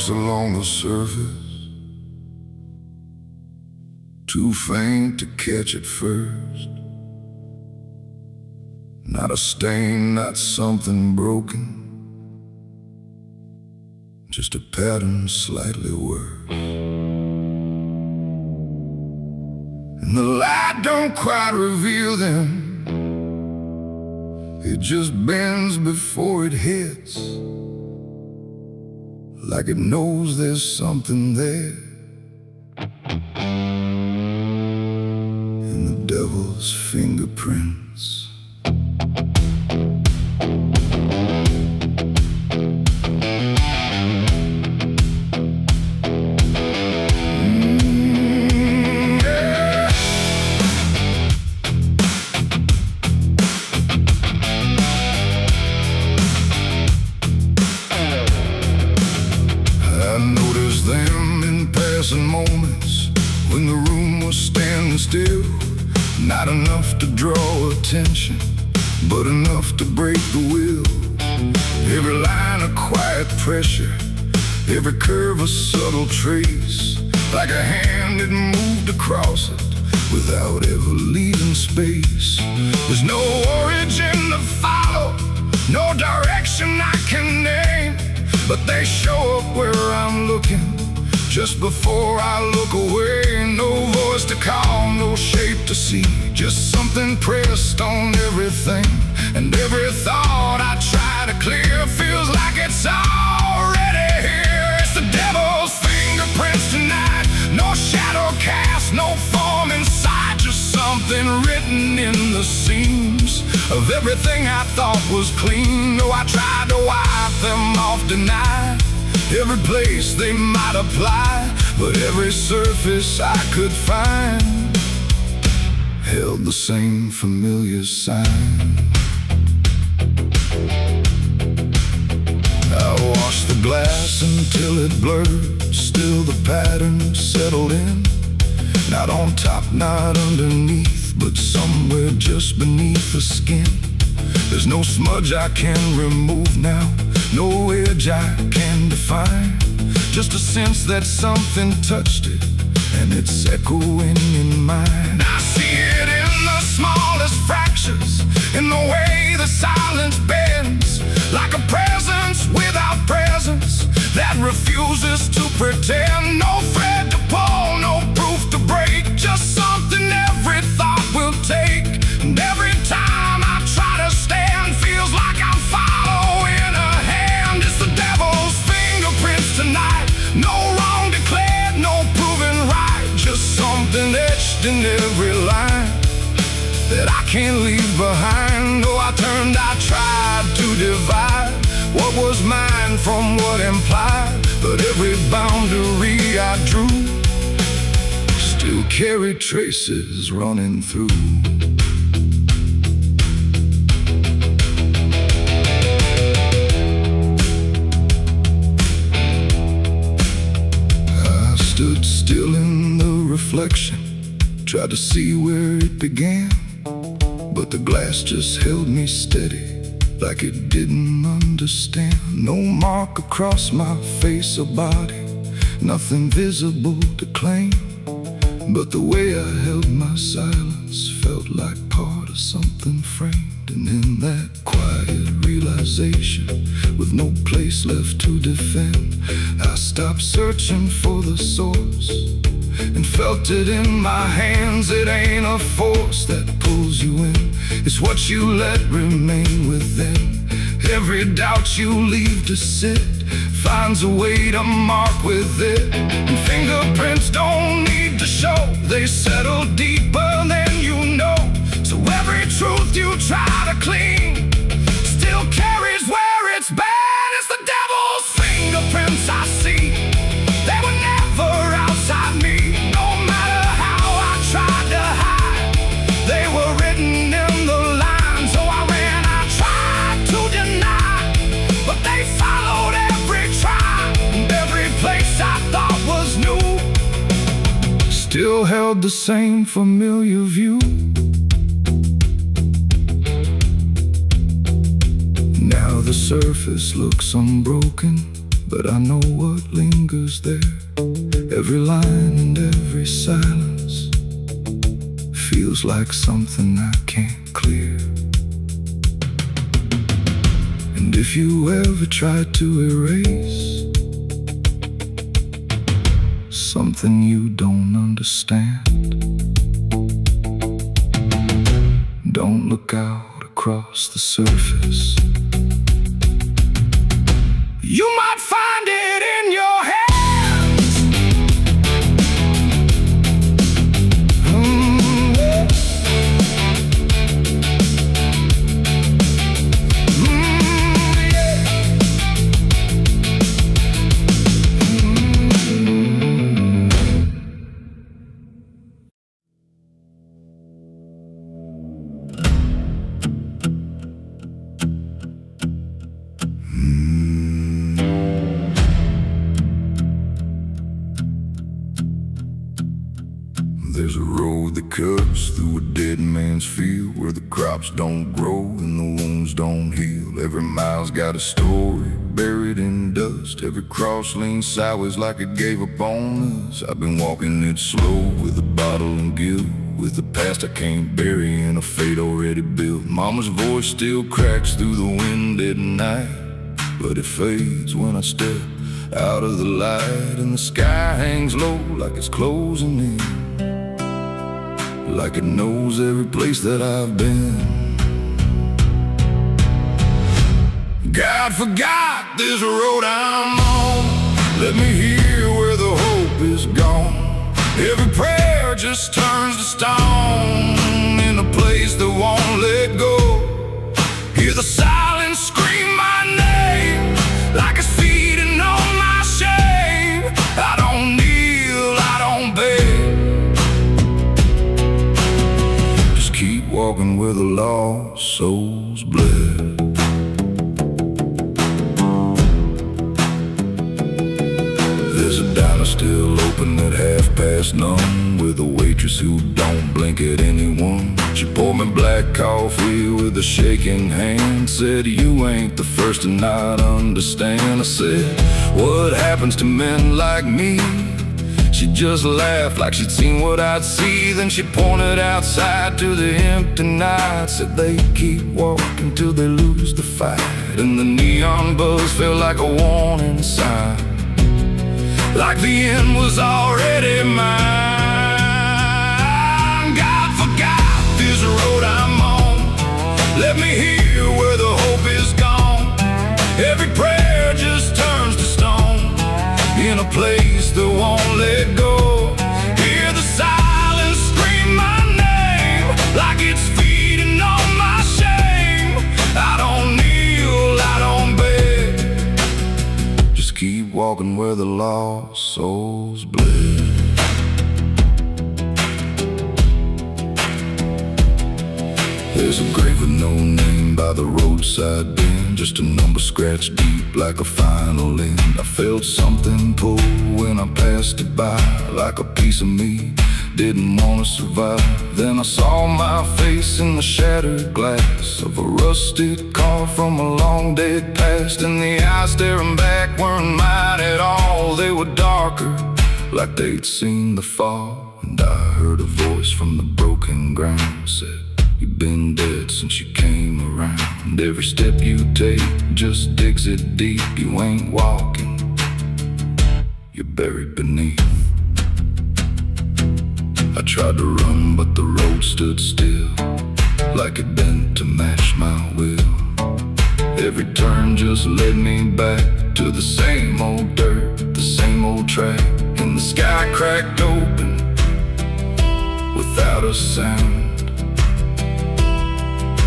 marks along the surface, too faint to catch at first. Not a stain, not something broken, just a pattern slightly worse. And the light don't quite reveal them, it just bends before it hits, like it knows there's something there. In the devil's fingerprints. Moments when the room was standing still, not enough to draw attention, but enough to break the will. Every line a quiet pressure, every curve a subtle trace, like a hand that moved across it without ever leaving space. There's no origin to follow, no direction I can name, but they show up where I'm looking just before I look away. No voice to call, no shape to see, just something pressed on everything. And every thought I try to clear feels like it's already here. It's the devil's fingerprints tonight, no shadow cast, no form inside, just something written in the seams of everything I thought was clean. No, I tried to wipe them off, deny every place they might apply, but every surface I could find held the same familiar sign. I washed the glass until it blurred, still the pattern settled in. Not on top, not underneath, but somewhere just beneath the skin. There's no smudge I can remove now, no edge I can define, just a sense that something touched it, and it's echoing in mine. I see it in the smallest fractures, in the way the silence bends, like a presence without presence that refuses to pretend. No thread to pull, no proof to break, just something every thought will take. And every time I try to stand, feels like I'm following a hand. It's the devil's fingerprints tonight, no wrong declared, no proven right, just something etched in every line that I can't leave behind. Oh, I tried to divide what was mine from what implied, but every boundary I drew still carried traces running through. Stood still in the reflection, tried to see where it began, but the glass just held me steady, like it didn't understand. No mark across my face or body, nothing visible to claim, but the way I held my silence felt like part of something framed. And in that quiet realization, with no place left to defend, I stopped searching for the source and felt it in my hands. It ain't a force that pulls you in, it's what you let remain within. Every doubt you leave to sit finds a way to mark with it. And fingerprints don't need to show, they settle deeper than you know. So every truth you try to clean still carries where it's been. It's the devil's fingerprints I see, they were never outside me. No matter how I tried to hide, they were written in the lines. So I ran, I tried to deny, but they followed every try. And every place I thought was new still held the same familiar view. The surface looks unbroken, but I know what lingers there. Every line and every silence feels like something I can't clear. And if you ever try to erase something you don't understand, don't look out across the surface. You might find it in your hands. There's a road that cuts through a dead man's field, where the crops don't grow and the wounds don't heal. Every mile's got a story buried in dust. Every cross leans sideways like it gave up on us. I've been walking it slow with a bottle and guilt, with the past I can't bury and a fate already built. Mama's voice still cracks through the wind at night, but it fades when I step out of the light. And the sky hangs low like it's closing in, like it knows every place that I've been. God forgot this road I'm on. Let me hear where the hope is gone. Every prayer just turns to stone in a place that won't let go. Hear the silence scream my name like it's feeding on my shame. I don't kneel, I don't beg, keep walking where the lost souls bled. There's a diner still open at 9:30, with a waitress who don't blink at anyone. She poured me black coffee with a shaking hand, said, "You ain't the first to not understand." I said, "What happens to men like me?" She just laughed like she'd seen what I'd see. Then she pointed outside to the empty night, said they keep walking till they lose the fight. And the neon buzz felt like a warning sign, like the end was already mine. God forgot this road I'm on. Let me hear where the hope is gone. Every prayer just turns to stone in a place that won't let go. Hear the silence scream my name like it's feeding on my shame. I don't kneel, I don't beg, just keep walking where the lost souls bled. There's a grave with no name by the roadside bend, just a number scratched deep like a final end. I felt something pull when I passed it by, like a piece of me didn't want to survive. Then I saw my face in the shattered glass of a rusted car from a long dead past, and the eyes staring back weren't mine at all. They were darker, like they'd seen the fall. And I heard a voice from the broken ground, said, "You've been dead since you came around. Every step you take just digs it deep. You ain't walking, you're buried beneath." I tried to run, but the road stood still, like it bent to match my will. Every turn just led me back to the same old dirt, the same old track. And the sky cracked open without a sound,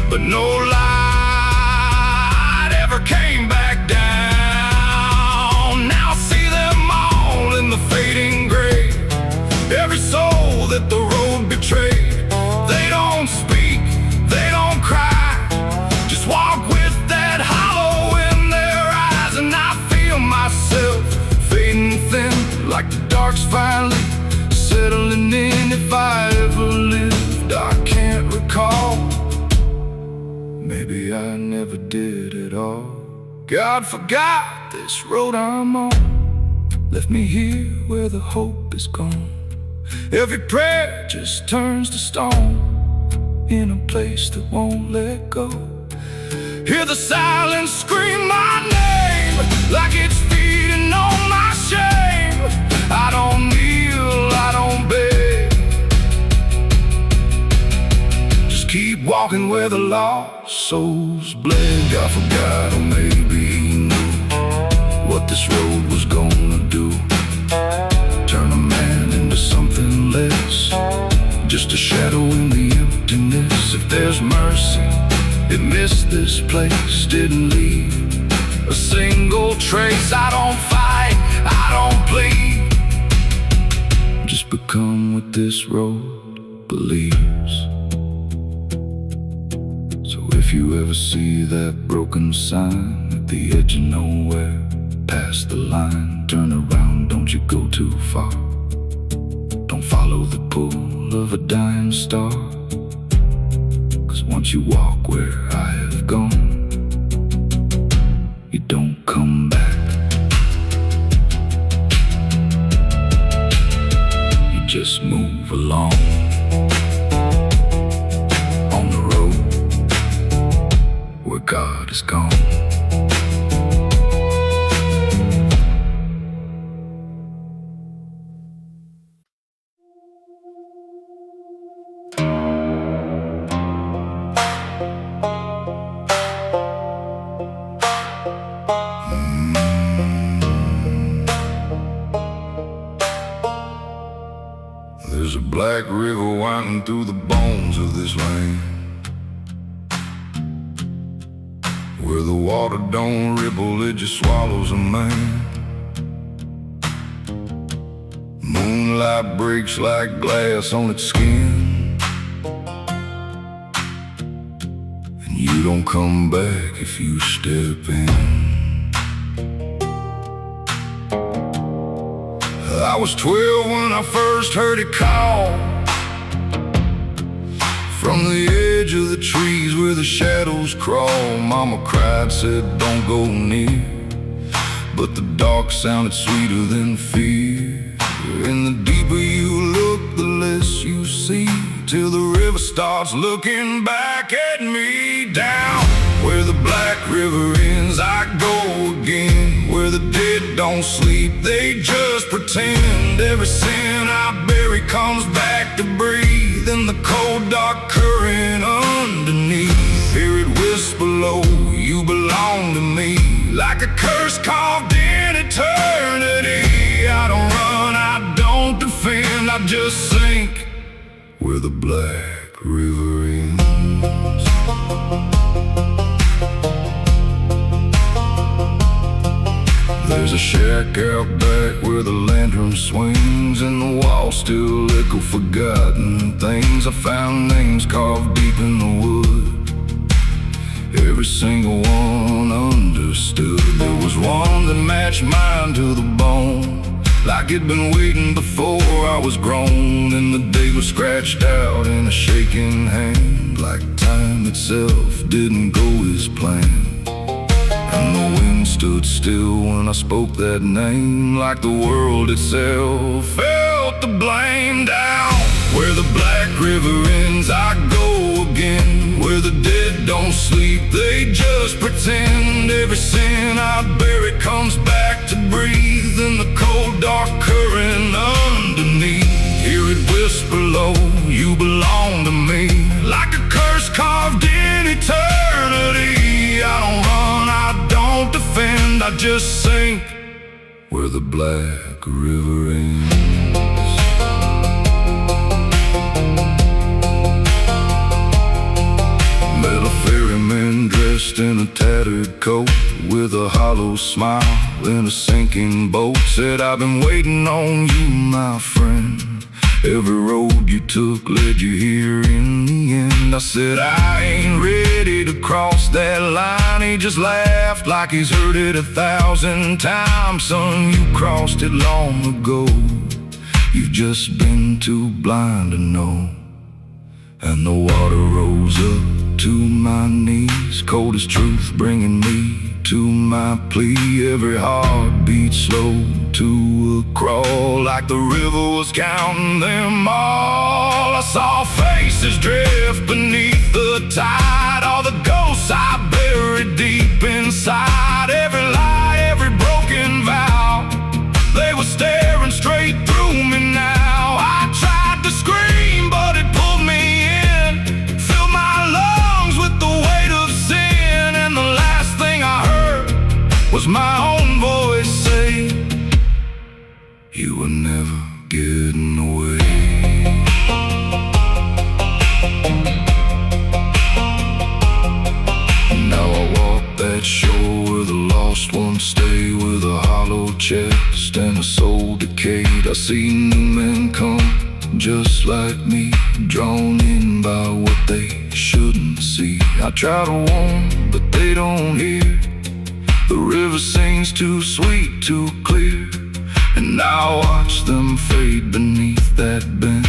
but no light ever came back down. Now I see them all in the fading gray. Every soul that the road betrayed. They don't speak, they don't cry, just walk with that hollow in their eyes. And I feel myself fading thin, like the dark's finally settling in. If I ever lived, I can't recall. Maybe I never did at all. God forgot this road I'm on, left me here where the hope is gone. Every prayer just turns to stone, in a place that won't let go. Hear the silence scream my name, like it's feeding on my shame. I don't kneel, I don't beg, just keep walking where the lost souls bled. God forgot, or maybe he knew what this road was gonna do. Turn a man into something less, just a shadow in the emptiness. If there's mercy, it missed this place, didn't leave a single trace. I don't fight, I don't plead, just become what this road believes. So if you ever see that broken sign at the edge of nowhere, past the line, turn around, don't you go too far. Don't follow the pull of a dying star, 'cause once you walk where I have gone, you don't come back. You just move along on the road where God is gone. There's a black river winding through the bones of this land, where the water don't ripple, it just swallows a man. Moonlight breaks like glass on its skin, and you don't come back if you step in. I was 12 when I first heard it call, from the edge of the trees where the shadows crawl. Mama cried, said don't go near, but the dark sounded sweeter than fear. And the deeper you look, the less you see, till the river starts looking back at me. Down where the black river ends, I go again, where the dead don't sleep, they just pretend. Every sin I bury comes back to breathe in the cold dark current underneath. Hear it whisper low, you belong to me, like a curse carved in eternity. I don't run, I don't defend, I just sink where the black river ends. There's a shack out back where the lantern swings, and the walls still echo forgotten things. I found names carved deep in the wood, every single one understood. There was one that matched mine to the bone, like it'd been waiting before I was grown. And the day was scratched out in a shaking hand, like time itself didn't go as planned. And the wind stood still when I spoke that name, like the world itself felt the blame. Down where the black river ends, I go again, where the dead don't sleep, they just pretend. Every sin I bury comes back to breathe in the cold dark current underneath. Hear it whisper low, you belong to me, like a curse carved in eternity. I don't run, I don't defend, I just sink where the black river ends. Met a ferryman dressed in a tattered coat, with a hollow smile in a sinking boat. Said, I've been waiting on you, my friend. Every road you took led you here in the end. I said, I ain't ready to cross that line. He just laughed like he's heard it 1,000 times. Son, you crossed it long ago, you've just been too blind to know. And the water rose up to my knees, cold as truth, bringing me to my plea. Every heartbeat slowed to a crawl, like the river was counting them all. I saw faces drift beneath the tide, all the ghosts I buried deep inside. Every lie, every broken vow, they were staring straight through me now. I tried to scream, but it pulled me in, filled my lungs with the weight of sin. And the last thing I heard was my own voice say, you were never getting away. Now I walk that shore where the lost ones stay, with a hollow chest and a soul decayed. I see new men come, just like me, drawn in by what they shouldn't see. I try to warn, but they don't hear. The river sings too sweet, too clear, and I watch them fade beneath that bend,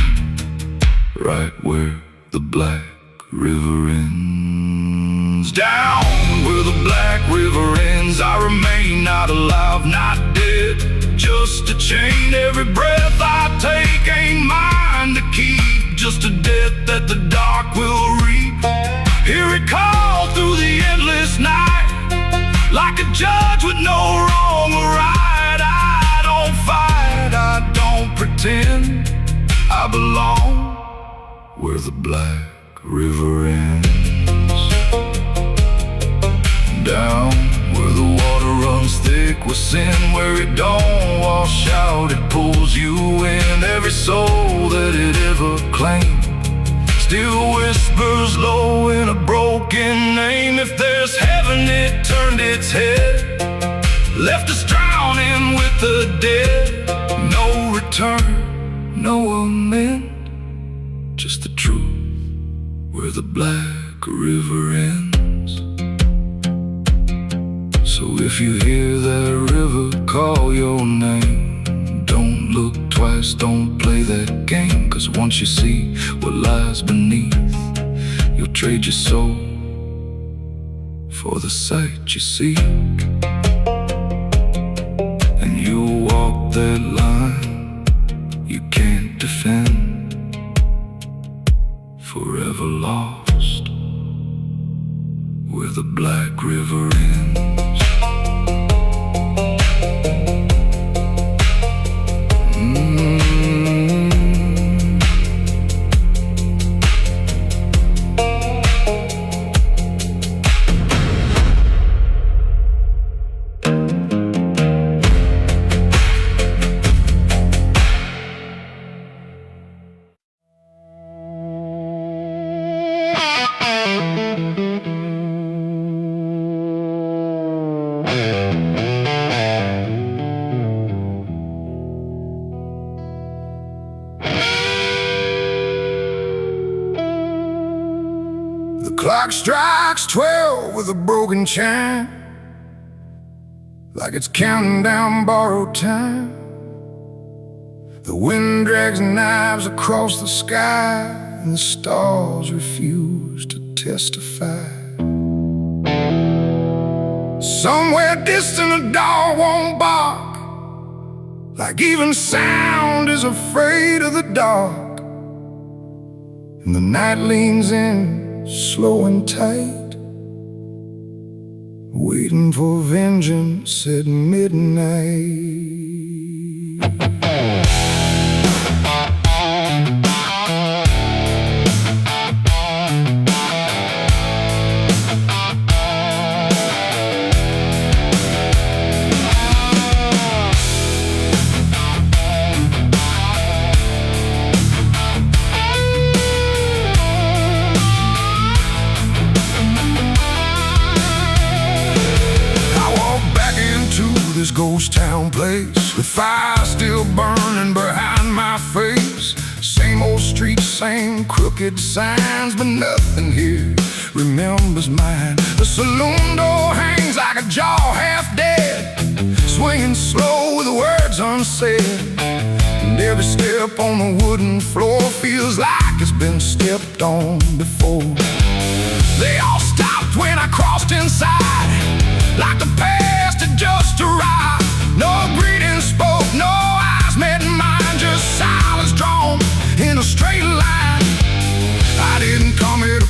right where the black river ends. Down where the black river ends, I remain not alive, not dead, just a chain. Every breath I take ain't mine to keep, just a death that the dark will reap. Hear it call through the endless night, like a judge with no wrong or right. I don't fight, I don't pretend, I belong where the black river ends. Down where the water runs thick with sin, where it don't wash out, it pulls you in. Every soul that it ever claimed still whispers low in a broken name. If there's heaven, it turned its head, left us drowning with the dead. No return, no amend, just the truth where the black river ends. So if you hear that river call your name, don't look twice, don't play that game. Cause once you see what lies beneath, you'll trade your soul for the sight you seek. And you'll walk that line you can't defend, forever lost where the black river ends. Clock strikes 12 with a broken chime, like it's counting down borrowed time. The wind drags knives across the sky, and the stars refuse to testify. Somewhere distant a dog won't bark, like even sound is afraid of the dark. And the night leans in slow and tight, waiting for vengeance at midnight. This ghost town place, with fire still burning behind my face. Same old streets, same crooked signs, but nothing here remembers mine. The saloon door hangs like a jaw half dead, swinging slow with words unsaid. And every step on the wooden floor feels like it's been stepped on before. They all stopped when I crossed inside, like the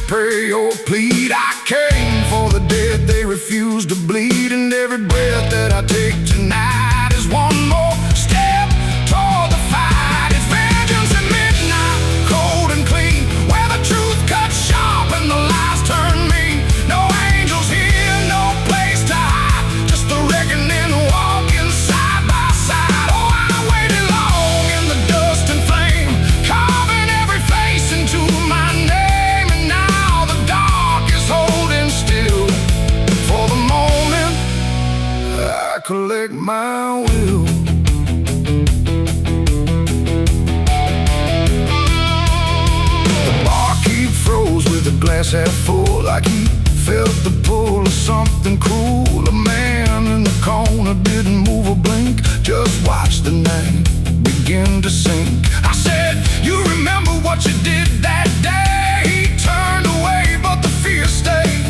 pray or plead. I came for the dead, they refuse to bleed. And every breath that I take tonight is one more step toward the fight. It's vengeance at midnight, cold and clean, where the truth cuts sharp and the lies turn mean. No angels here, no place to hide, just the reckoning walking side by side. Oh, I waited long in the dust and flame, carving every face into my name. And now the dark is holding still. For the moment, I collect my will. The barkeep froze with a glass half full, like he felt the pull of something cruel. A man in the corner didn't move or blink, just watched the night begin to sink. I said, you remember what you did that day? He turned away, but the fear stayed.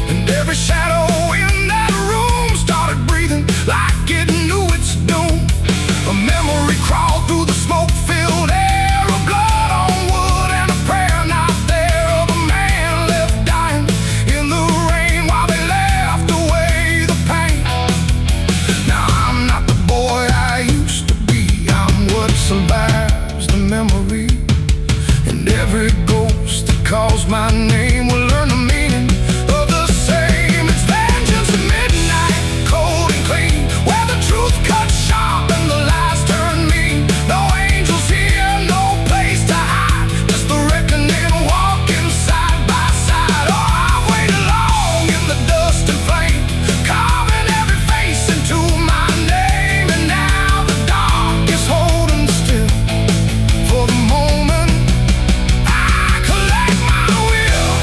And every shadow in that room started breathing like it knew its doom. A memory crawled through the smoke-filled air, of blood on wood and a prayer not there, of a man left dying in the rain while they left away the pain. Now I'm not the boy I used to be, I'm what survives the memory. And every ghost that calls my name will learn the meaning of the same. It's vengeance at midnight, cold and clean, where the truth cuts sharp and the lies turn mean. No angels here, no place to hide, just the reckoning walking side by side. Oh, I waited long in the dust and flame, carving every face into my name. And now the dark is holding still. For the moment, I collect my will.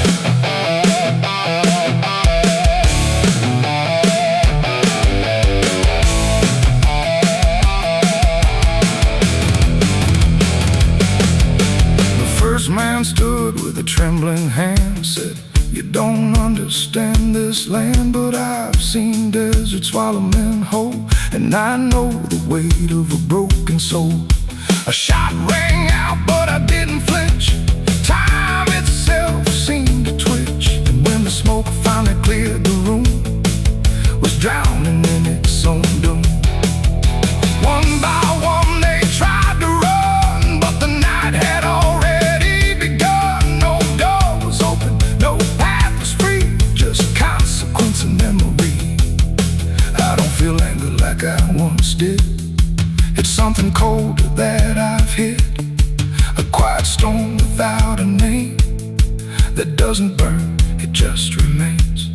The first man stood with a trembling hand, said, you don't understand this land, but I've seen deserts swallow men whole, and I know the weight of a broken soul. A shot rang out, but I didn't flinch. Time itself seemed to twitch, and when the smoke finally cleared the room, was drowning in its own doom. One by one they tried to run, but the night had already begun. No door was open, no path was free, just consequence and memory. I don't feel anger like I once did. It's something colder that I've hit, a quiet storm without a name, that doesn't burn, it just remains.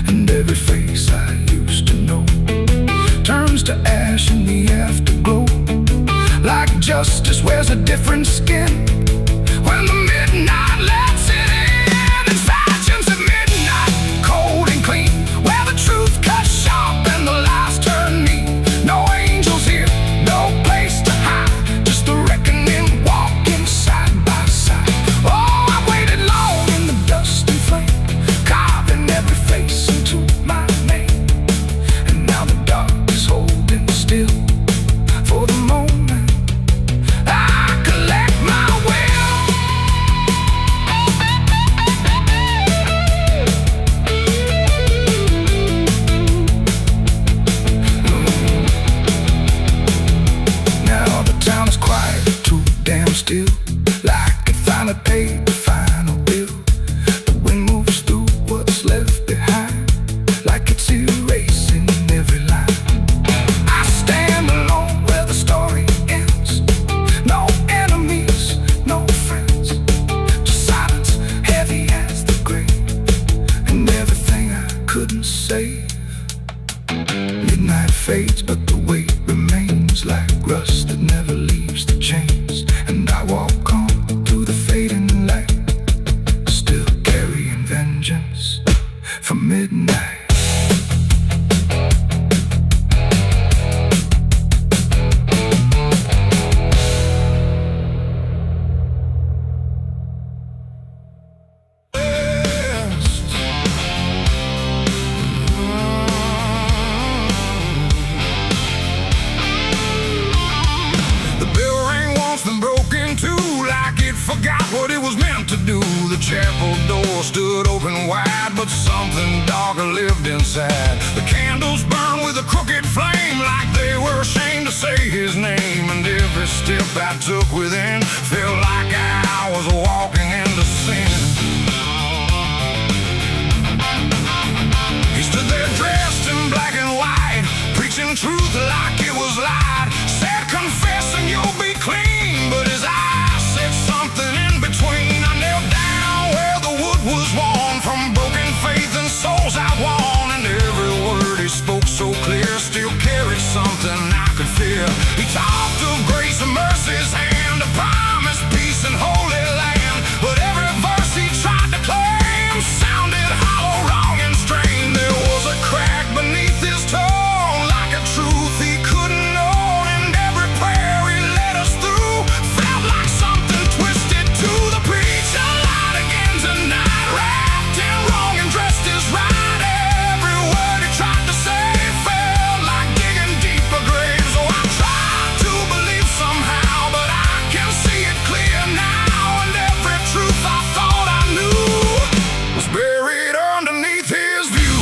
And every face I used to know turns to ash in the afterglow, like justice wears a different skin when the midnight lets it in. It's vengeance at midnight, cold and clean, where the truth cuts sharp and the lies turn mean. No angels here, no place to hide, just the reckoning walking side by side. Oh, I waited long in the dust and flame, carving every face into my name. And now the dark is holding still. For the moment, I collect my will. Now the town is quiet, too damn still, like it finally paid the final bill. The wind moves through what's left behind, like it's erasing every line. I stand alone where the story ends. No enemies, no friends, just silence heavy as the grave, and everything I couldn't save. Midnight fades, but the weight remains like rust that never leaves the chains. And I walk on through the fading light, still carrying vengeance from midnight. Forgot what it was meant to do. The chapel inside. The candles burn with a crooked flame, like they were ashamed to say his name. And every step I took within felt like I was walking into sin. He stood there dressed in black and white, preaching truth like it was lied. Said, confess and you'll be clean, but his eyes said something in between. I knelt down where the wood was worn from broken faith and souls outworn. And every word he spoke so clear still carried something I could feel. He talked of grace and mercy's hand, a promise, peace and holy land. But every verse he tried to claim sounded hollow, wrong and strained. There was a crack beneath his tone, like a truth he couldn't own. And every prayer he led us through felt like something twisted to the preacher. Lied again tonight, wrapped in wrong and dressed as right. Every word he tried to say felt like digging deeper graves. So I tried to believe somehow, but I can see it clear now. And every truth I thought I knew was buried underneath his view.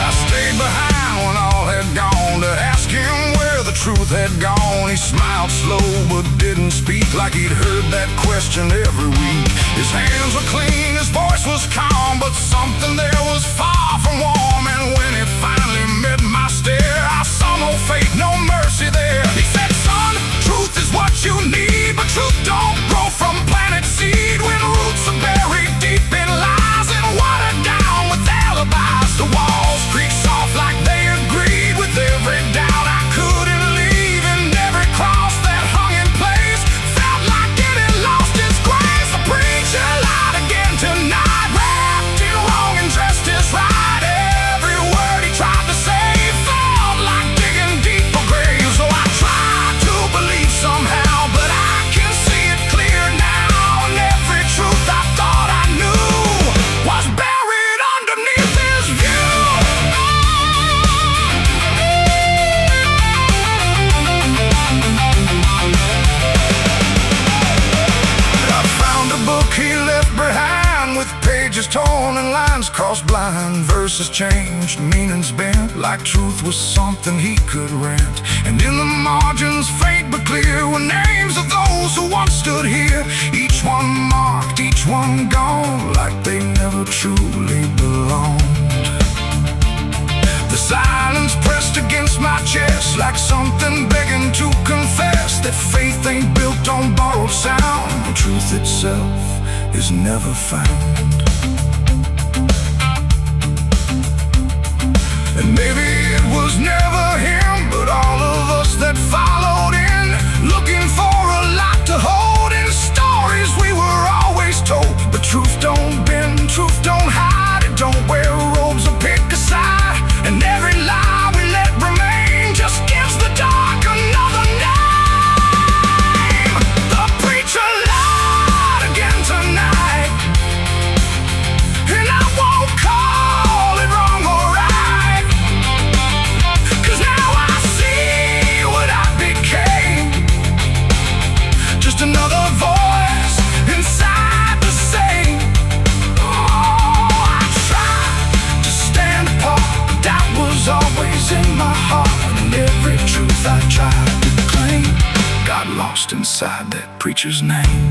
I stayed behind when all had gone to ask him where the truth had gone. He smiled slow but didn't speak, like he'd heard that question every week. His hands were clean, his voice was calm, but something there was far from warm. And when it finally met my stare, I saw no faith, no mercy there. He said, son, truth is what you need, but truth don't grow from planet seed. When roots are buried deep in lies and watered down with alibis, the walls creak soft like they agreed with every doubt I couldn't leave. And every cross that hung in place felt like it had lost its grace. The preacher lied again tonight, wrapped in wrong and dressed as right. Every word he tried to say felt like digging deep for graves. So I tried to believe somehow, but I can see it clear now. And every truth I thought I knew was buried underneath his view. I found a book he left behind, with pages torn and lines crossed blind. Verses changed, meanings bent, like truth was something he could rent. And in the margins, faint but clear, were names of those who once stood here. Each one marked, each one gone, like they never truly belonged. The silence pressed against my chest, like something begging to confess that faith ain't built on borrowed sound. The truth itself is never found. And maybe it was never him, but all of us that followed in, looking for a lot to hold in stories we were always told. But truth don't bend, truth don't hide, it don't wear robes or pick a side. And every lie we let remain just gives the dark another name. The preacher lied again tonight, and I won't call it wrong or right, 'cause now I see what I became. Just another voice inside the same. Oh, I tried to stand apart, but doubt was always in my heart. And every truth I tried to claim got lost inside that preacher's name.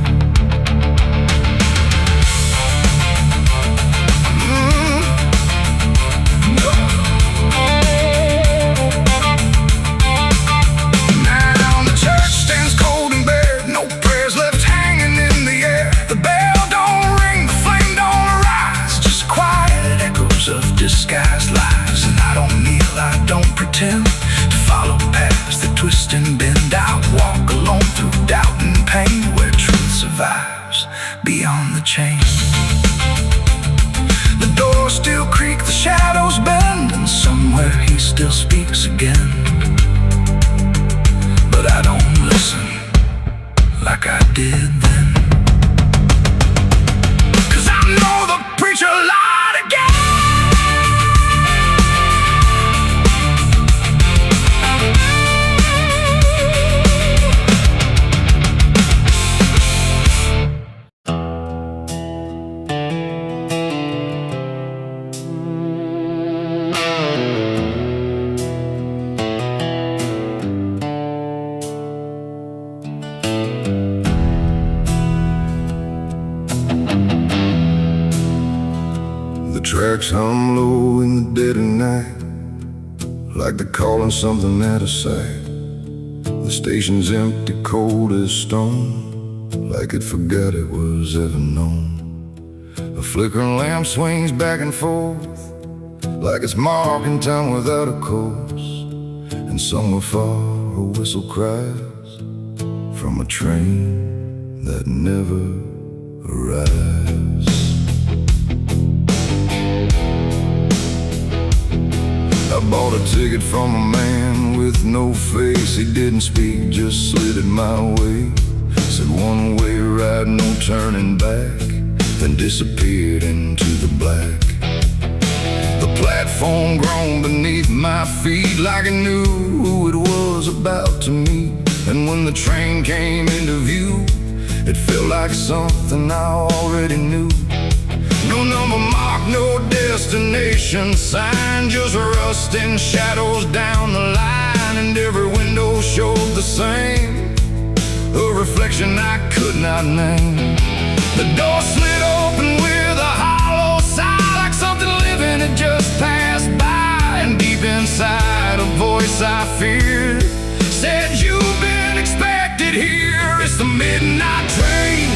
Now the church stands cold and bare, no prayers left hanging in the air. The bell don't ring, the flame don't rise, just quiet echoes of disguised lies. And I don't kneel, I don't pretend to follow paths that twist and bend. I walk alone through doubt and pain, where truth survives beyond the chain. The doors still creak, the shadows bend, and somewhere he still speaks again. But I don't listen like I did then, 'cause I know the preacher lied again. tracks hum low in the dead of night, like they're calling something out of sight. The station's empty, cold as stone, like it forgot it was ever known. A flickering lamp swings back and forth, like it's marking time without a course. And somewhere far a whistle cries from a train that never arrives. I bought a ticket from a man with no face. He didn't speak, just slid it my way. Said one-way ride, no turning back, then disappeared into the black. The platform groaned beneath my feet, like it knew who it was about to meet. And when the train came into view, it felt like something I already knew. No number mark, no destination sign, just rusting shadows down the line. And every window showed the same, a reflection I could not name. The door slid open with a hollow sigh, like something living had just passed by. And deep inside, a voice I feared said, "You've been expected here." It's the midnight train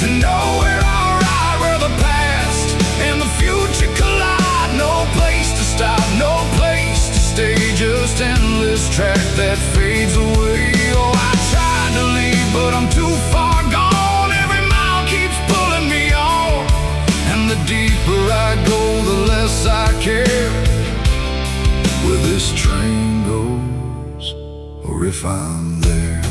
to nowhere, alright, where the past and the future collide. No place to stop, no place to stay, just endless track that fades away. Oh, I tried to leave, but I'm too far gone. Every mile keeps pulling me on, and the deeper I go, the less I care where this train goes, or if I'm there.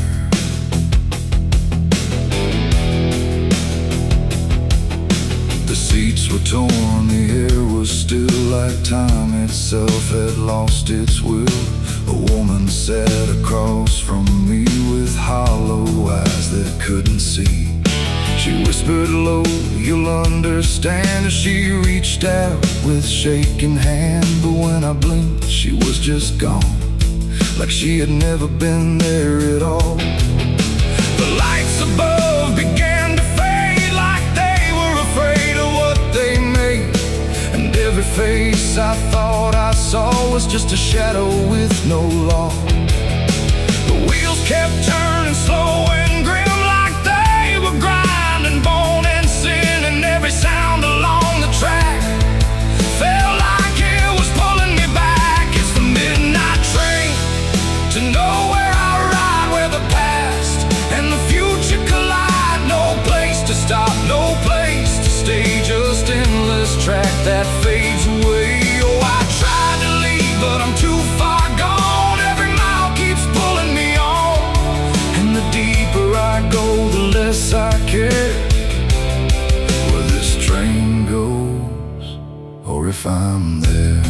The seats were torn, the air was still, like time itself had lost its will. A woman sat across from me with hollow eyes that couldn't see. She whispered low, "You'll understand," as she reached out with shaking hand. But when I blinked, she was just gone, like she had never been there at all. The lights above began to fade, like they were afraid of what they made. And every face I thought I saw was just a shadow with no law. The wheels kept turning slow and grim, like they were grinding bone and sin. And every sound along the track felt like it was pulling me back. It's the midnight train to nowhere, I ride, where the past and the future collide. No place to stop, no place to stay, just endless track that fades away. Oh, I tried to leave, but I'm too far gone. Every mile keeps pulling me on, and the deeper I go, the less I care where this train goes, or if I'm there.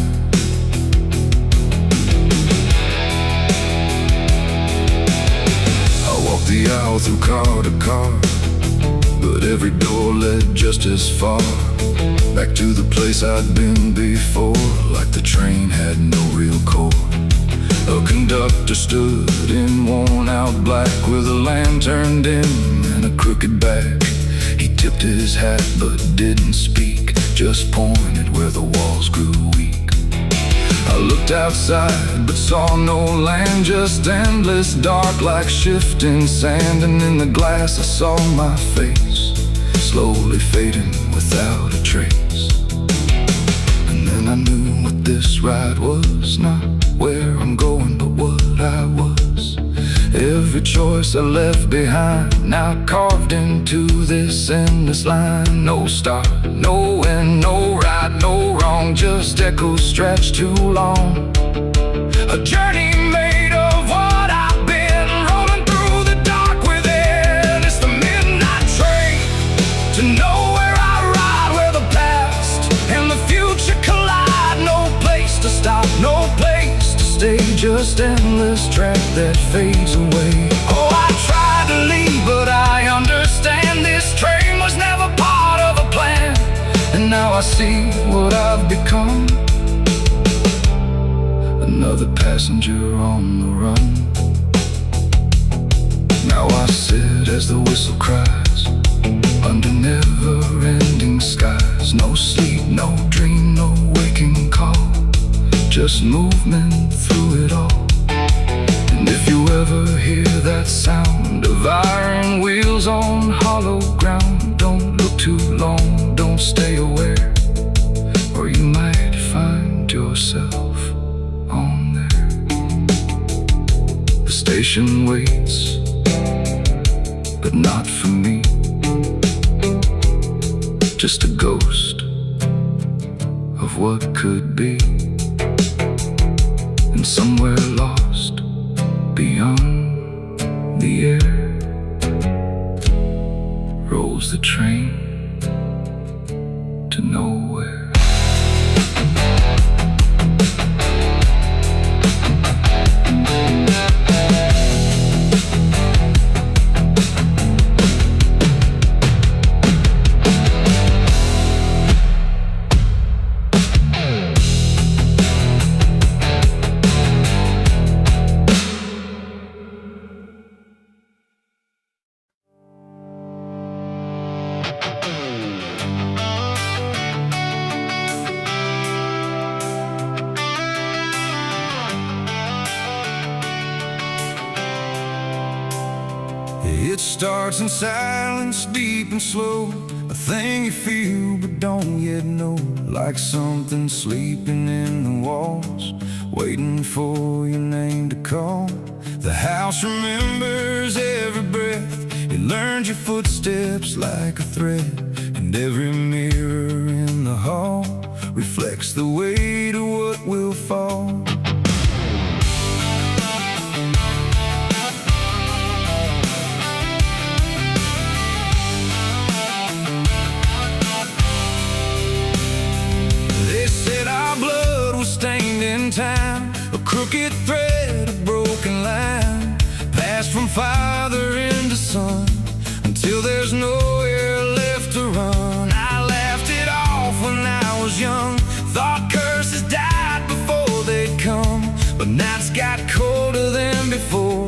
I walked the aisle through car to car, but every door led just as far back to the place I'd been before, like the train had no real core. A conductor stood in worn-out black with a lantern dim and a crooked back. He tipped his hat but didn't speak, just pointed where the walls grew weak. I looked outside but saw no land, just endless dark like shifting sand. And in the glass I saw my face, slowly fading without a trace. And then I knew what this ride was, not where I'm going, but what I was. Every choice I left behind, now carved into this endless line. No start, no end, no right, no wrong, just echoes stretched too long. A journey made of what I've been, rolling through the dark within. It's the midnight train to nowhere, I ride, where the past and the future collide. No place to stop, no place to stay, just endless track that fades away. Oh, I tried to leave, but I understand this train was never part of a plan. And now I see what I've become, another passenger on the run. Now I sit as the whistle cries, under never-ending skies. No sleep, no dream, no movement through it all. And if you ever hear that sound of iron wheels on hollow ground, don't look too long, don't stay aware, or you might find yourself on there. The station waits, but not for me. Just a ghost of what could be, and somewhere lost beyond the air rolls the train to nowhere. It starts in silence, deep and slow, a thing you feel but don't yet know, like something sleeping in the walls, waiting for your name to call. The house remembers every breath, it learns your footsteps like a thread, and every mirror in the hall reflects the weight of what will fall. Stained in time, a crooked thread, a broken line, passed from father into son, until there's nowhere left to run. I laughed it off when I was young, thought curses died before they'd come, but nights got colder than before,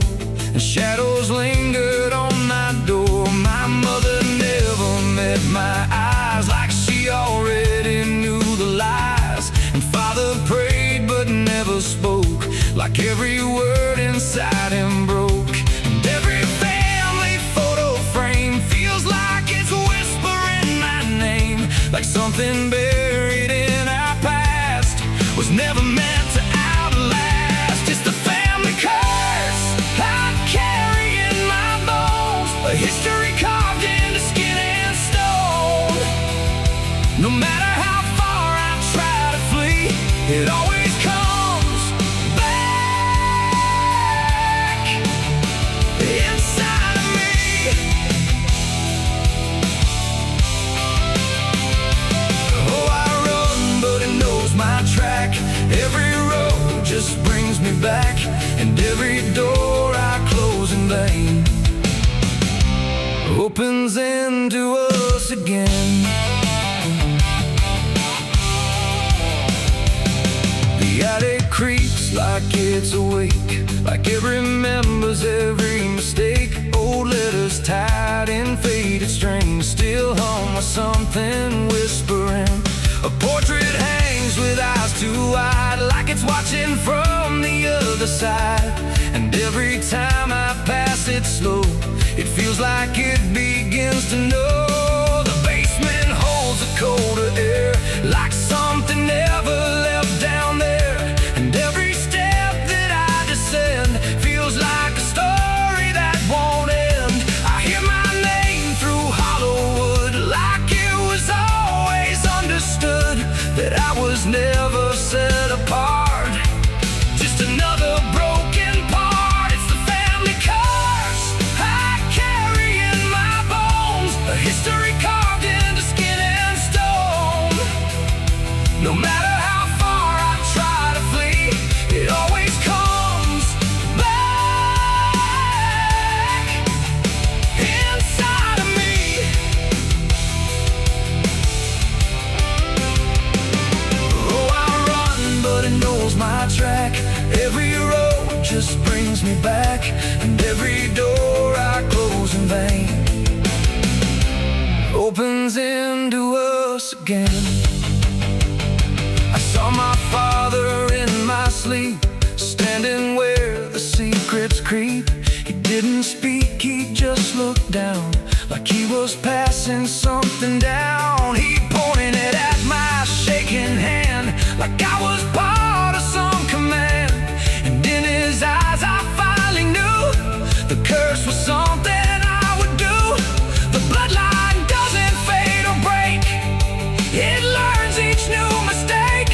and shadows lingered on my door. My mother never met my eyes, like she already knew the lies, and father prayed but never spoke, like every word inside him broke. And every family photo frame feels like it's whispering my name, like something buried in our past was never meant to outlast. It's the family curse I carry in my bones, a history carved into skin and stone. No matter how far I try to flee, it always comes back inside of me. Oh, I run, but it knows my track. Every road just brings me back, and every door I close in vain opens into us again. The attic creaks like it's awake, like it remembers every mistake. Old letters tied in faded strings still hum with something whispering. A portrait hangs with eyes too wide, like it's watching from the other side. And every time I pass it slow, it feels like it begins to know. The basement holds a colder air, like something never left down there. And every step that I descend feels like a story that won't end. I hear my name through Hollywood, like it was always understood that I was never set apart, just another broken part. It's the family curse I carry in my bones, a history carved into skin and stone. No matter how far I try to flee, it always comes back inside of me. Oh, I run, but it knows my track. Every road just brings me back, and every door I close in vain opens into us again. I saw my father in my asleep, standing where the secrets creep. He didn't speak, he just looked down, like he was passing something down. He pointed it at my shaking hand, like I was part of some command. And in his eyes I finally knew the curse was something I would do. The bloodline doesn't fade or break, it learns each new mistake.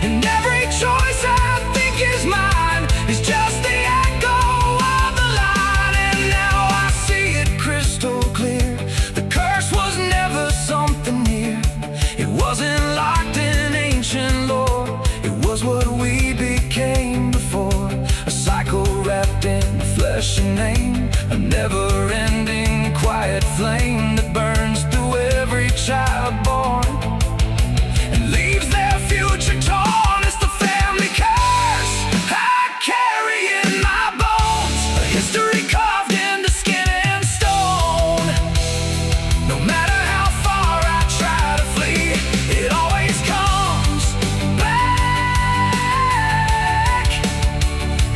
And every choice I think is mine is just the echo of the line. And now I see it crystal clear, the curse was never something near. It wasn't locked in ancient lore, it was what we became before. A cycle wrapped in flesh and name, a never-ending quiet flame that burns through every child born and leaves their future torn. It's the family curse I carry in my bones, a history carved into skin and stone. No matter how far I try to flee, it always comes back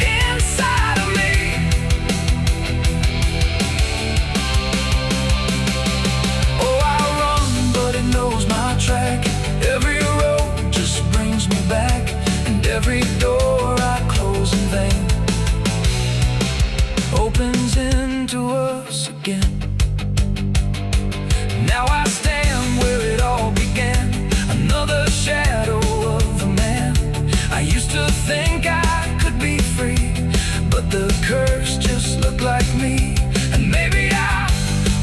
inside of me. Oh, I run, but it knows my track. Every road just brings me back, and every door I close in vain opens into us again. Now I stand where it all began, another shadow of the man. I used to think I could be free, but the curse just looked like me. And maybe I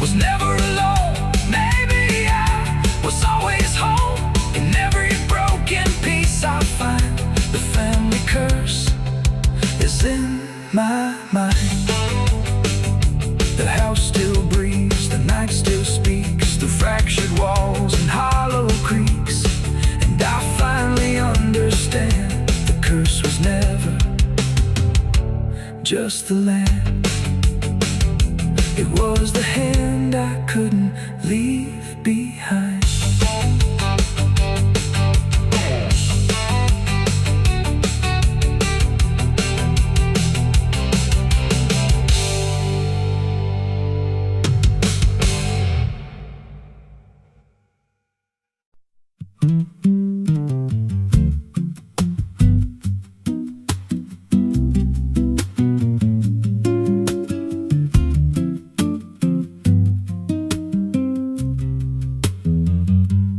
was never alone, maybe I was always home. In every broken piece I find, the family curse is in my mind. The house still breathes, the night still speaks through fractured walls and hollow creaks. And I finally understand, the curse was never just the land, it was the hand I couldn't leave behind.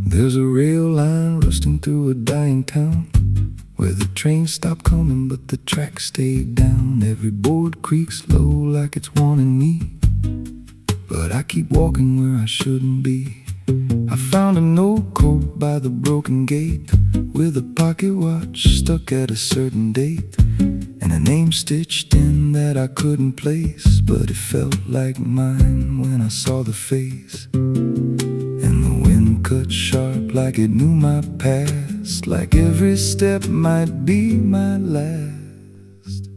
There's a rail line rusting through a dying town, where the train stopped coming but the tracks stayed down. Every board creaks low like it's warning me, but I keep walking where I shouldn't be. I found a note code by the broken gate, with a pocket watch stuck at a certain date, and a name stitched in that I couldn't place, but it felt like mine when I saw the face. And the wind cut sharp like it knew my past, like every step might be my last.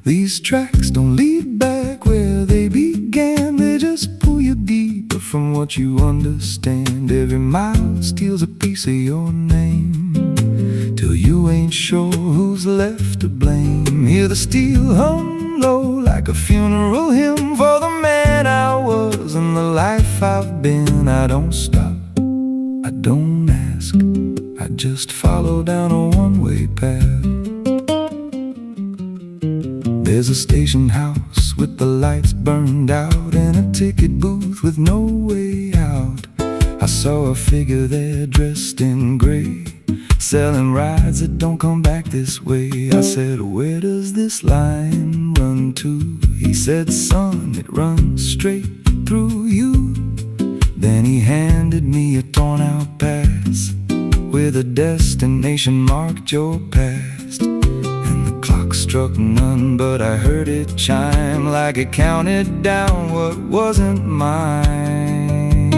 These tracks don't lead back where they began, they just pull you deeper from what you understand. Every mile steals a piece of your name, till you ain't sure who's left to blame. Hear the steel hum low like a funeral hymn for the man I was and the life I've been. I don't stop, I don't ask, I just follow down a one-way path. There's a station house with the lights burned out, and a ticket booth with no way out. I saw a figure there dressed in gray, selling rides that don't come back this way. I said, where does this line run to? He said, son, it runs straight through you. Then he handed me a torn out pass, with a destination marked your past. And the clock struck none, but I heard it chime like it counted down what wasn't mine.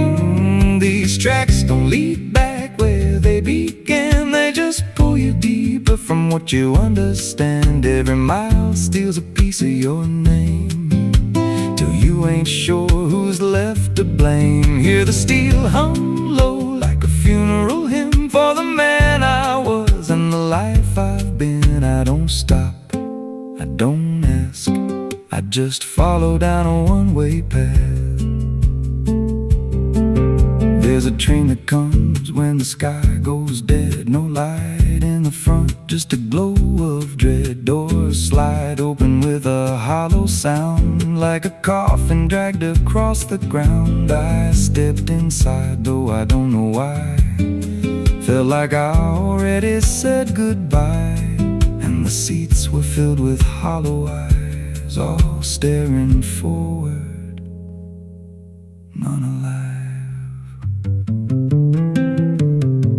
These tracks don't lead back where they began, they just pull you deeper from what you understand. Every mile steals a piece of your name, till you ain't sure who's left to blame. Hear the steel hum low like a funeral hymn for the man I was and the life I've been. I don't stop, don't ask, I just follow down a one-way path. There's a train that comes when the sky goes dead. No light in the front, just a glow of dread. Doors slide open with a hollow sound, like a coffin dragged across the ground. I stepped inside, though I don't know why. Felt like I already said goodbye. And the seats were filled with hollow eyes, all staring forward, none alive.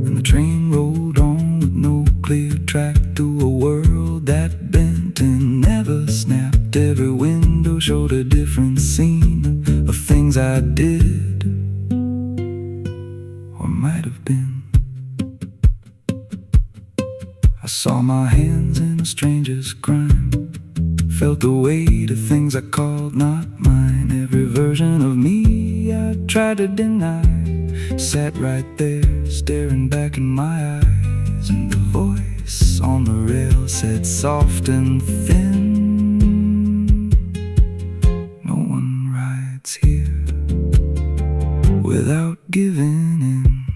And the train rolled on with no clear track through a world that bent and never snapped. Every window showed a different scene of things I did or might have been. I saw my hands in a stranger's crime, felt the weight of things I called not mine. Every version of me I tried to deny sat right there, staring back in my eyes. And the voice on the rail said soft and thin, no one rides here without giving in.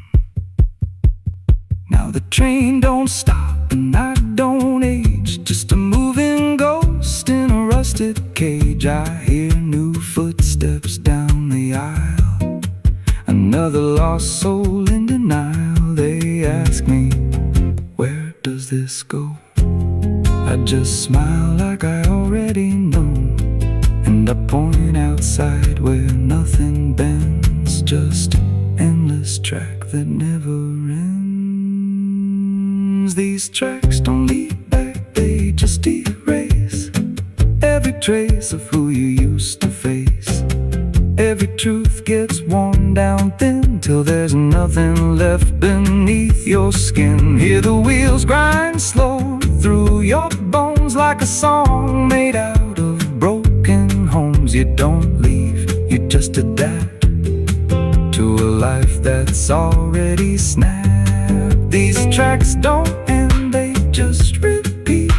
Now the train don't stop and I don't age, just a moving ghost in a rusted cage. I hear new footsteps down the aisle, another lost soul in denial. They ask me, where does this go? I just smile like I already know, and I point outside where nothing bends, just an endless track that never ends. These tracks don't lead back, they just erase every trace of who you used to face. Every truth gets worn down thin till there's nothing left beneath your skin. Hear the wheels grind slow through your bones like a song made out of broken homes. You don't leave, you just adapt to a life that's already snapped. These tracks don't end, they just repeat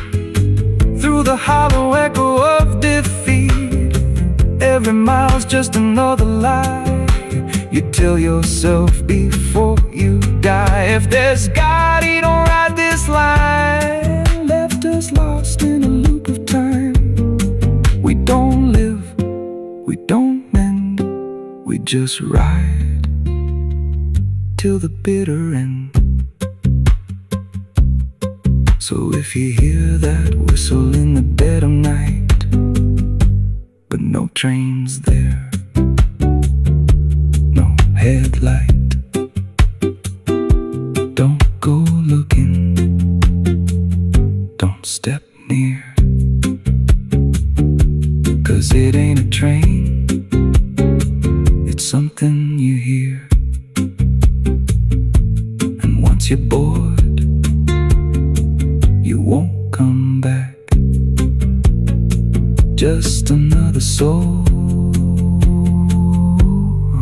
through the hollow echo of defeat. Every mile's just another lie you tell yourself before you die. If there's God, he don't ride this line, left us lost in a loop of time. We don't live, we don't mend, we just ride till the bitter end. So if you hear that whistle in the dead of night, but no train's there, no headlight, don't go looking, don't step near, 'cause it ain't a train, it's something you hear. And once you're bored, you won't come back, just another soul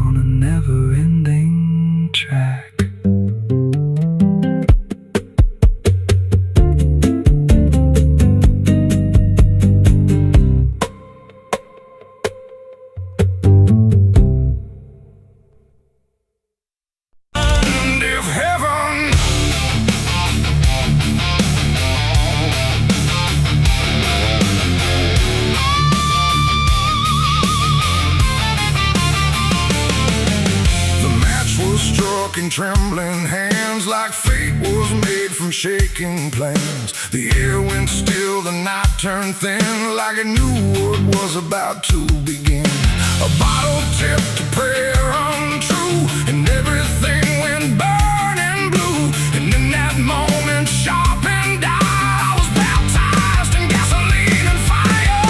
on a never-ending track. If heaven and trembling hands, like fate was made from shaking plans. The air went still, the night turned thin, like it knew what was about to begin. A bottle tipped, a prayer untrue, and everything went burning blue. And in that moment, sharp and dire, I was baptized in gasoline and fire.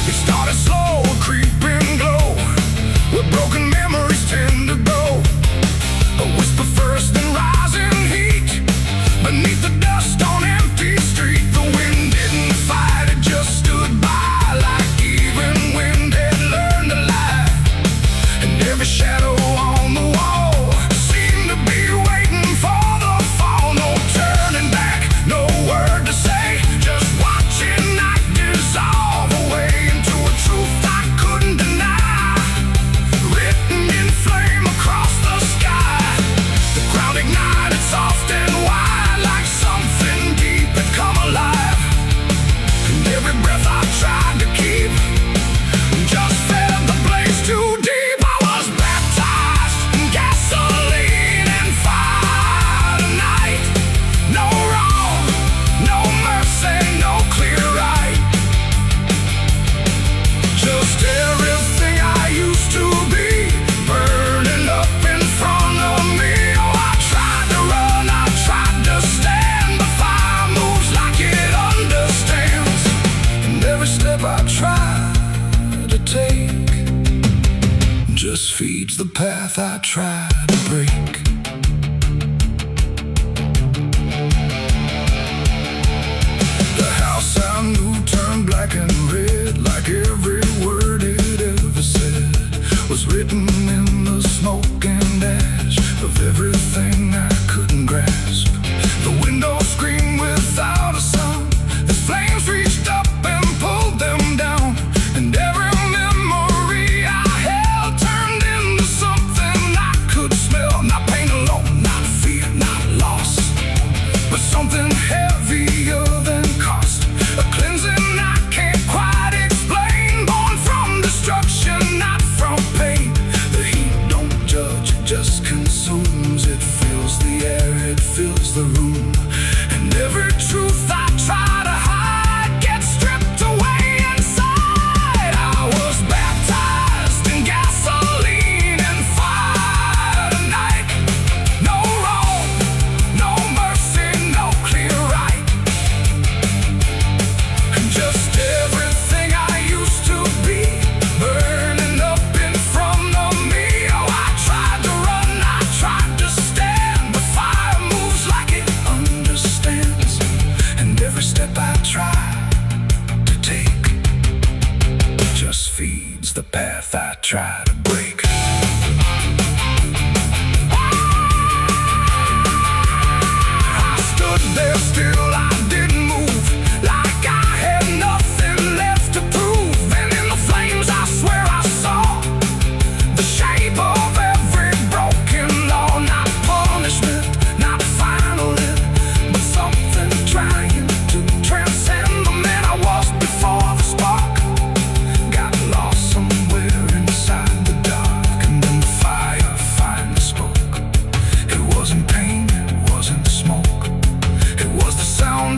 It started slow, a creeping glow, where broken memories tend to go. A whisper first, then rising heat beneath the dust on empty street. The wind didn't fight, it just stood by, like even wind had learned to lie. And every shadow on the wall Just everything I used to be, burning up in front of me. Oh, I tried to run, I tried to stand, but fire moves like it understands. And every step I try to take just feeds the path I try to break. The house I knew turned black and red, like every word it ever said was written in the smoke and ash of everything I couldn't grasp. The windows screamed without a sound as flames reached up and pulled them down. And every memory I held turned into something I could smell. Not pain alone, not fear, not loss, but something heavier than cost. A cleansing I can't quite explain, born from destruction, not from pain. The heat don't judge, it just consumes. It fills the air, it fills the room. And every truth I try to hide gets stripped away inside. I was baptized in gasoline and fire tonight. No wrong, no mercy, no clear right. And just everything I used to be, burning up in front of me. Oh, I tried to run, I tried to stand, but fire moves like it understands. And every step I try to take just feeds the path I try to break. I stood there still, I didn't move, like I had nothing left to prove. And in the flames I swear I saw the shape of every broken law. Not punishment, not final end, but something trying to transcend the man I was before the spark got lost somewhere inside the dark. And then the fire finally spoke. It wasn't pain, it wasn't smoke, it was the sound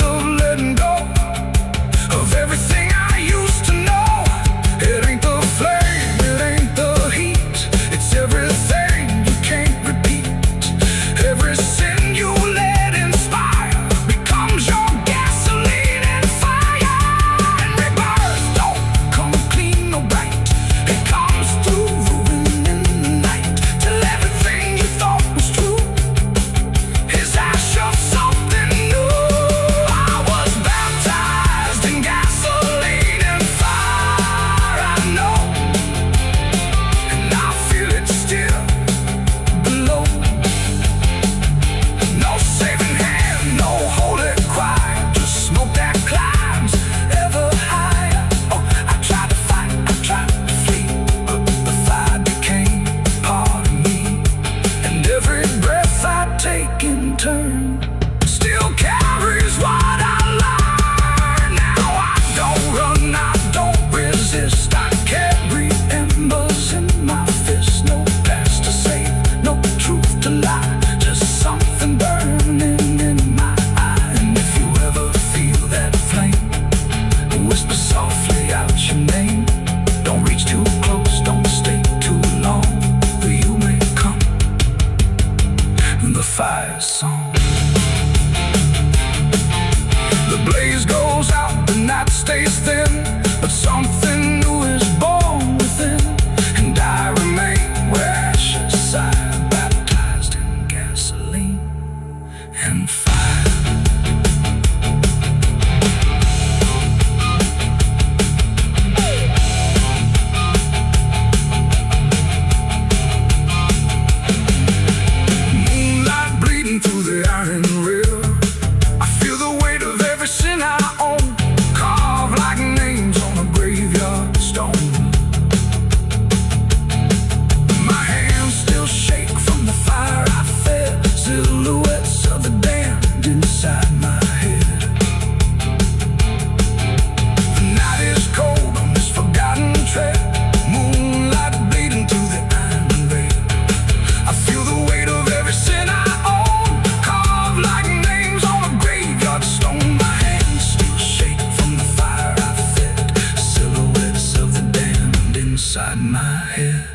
inside my head.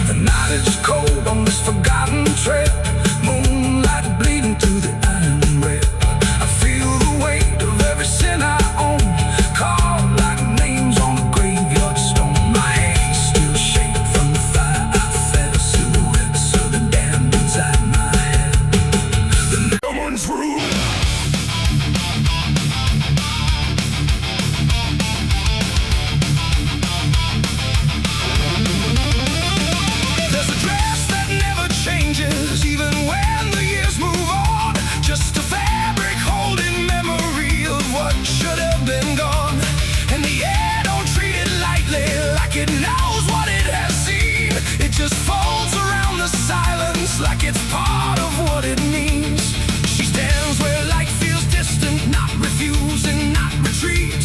The night is cold on this forgotten trail, moonlight bleeding through the iron rail. I feel the weight of every sin I own, carved like names on a graveyard stone. My hands still shake from the fire I fed, silhouettes of the damned inside my head. The demon's room. Even when the years move on, just a fabric holding memory of what should have been gone. And the air don't treat it lightly, like it knows what it has seen. It just folds around the silence like it's part of what it means. She stands where light feels distant, not refusing, not retreat.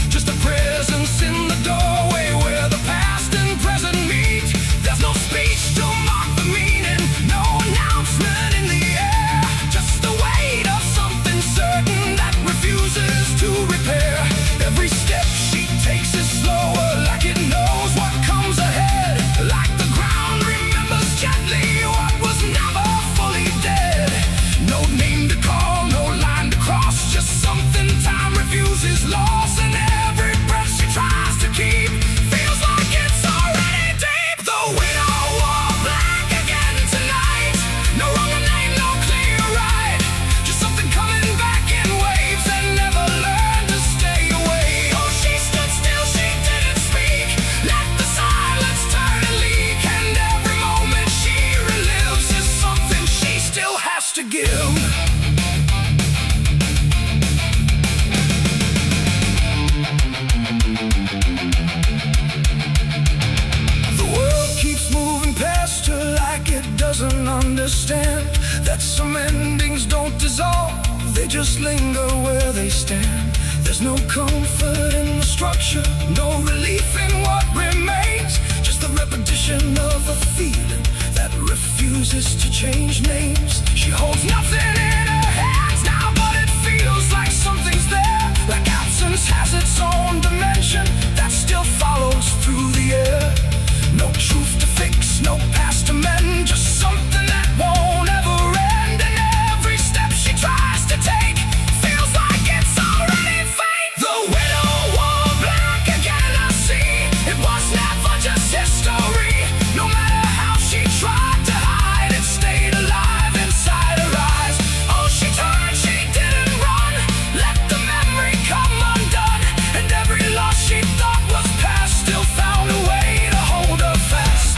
Just a presence in the doorway where the past and present meet. There's no speech to mark the meaning, no announcement in the air, just the weight of something certain that refuses to repair. Every step she takes is slower, like it knows what comes ahead, like the ground remembers gently what was never fully dead. No name to call, no line to cross, just something time refuses, lost, and every breath she tries to keep feels like it's already deep. The widow wore black again tonight, no wrong name, no clear right, just something coming back in waves and never learned to stay away. Oh, she stood still, she didn't speak, let the silence turn and leak, and every moment she relives is something she still has to give. The world keeps moving past her like it doesn't understand that some endings don't dissolve, they just linger where they stand. There's no comfort in the structure, no relief in what remains, just the repetition of a feeling that refuses to change names. She holds nothing in her hands now, but it feels like something's there, like absence has its own dimension that still follows through the air. No truth to fix, no past to mend, just something that won't ever end. And every step she tries to take feels like it's already fate. The widow wore black again, I see. It was never just history. No matter how she tried to hide, it stayed alive inside her eyes. Oh, she turned, she didn't run, let the memory come undone. And every loss she thought was past still found a way to hold her fast.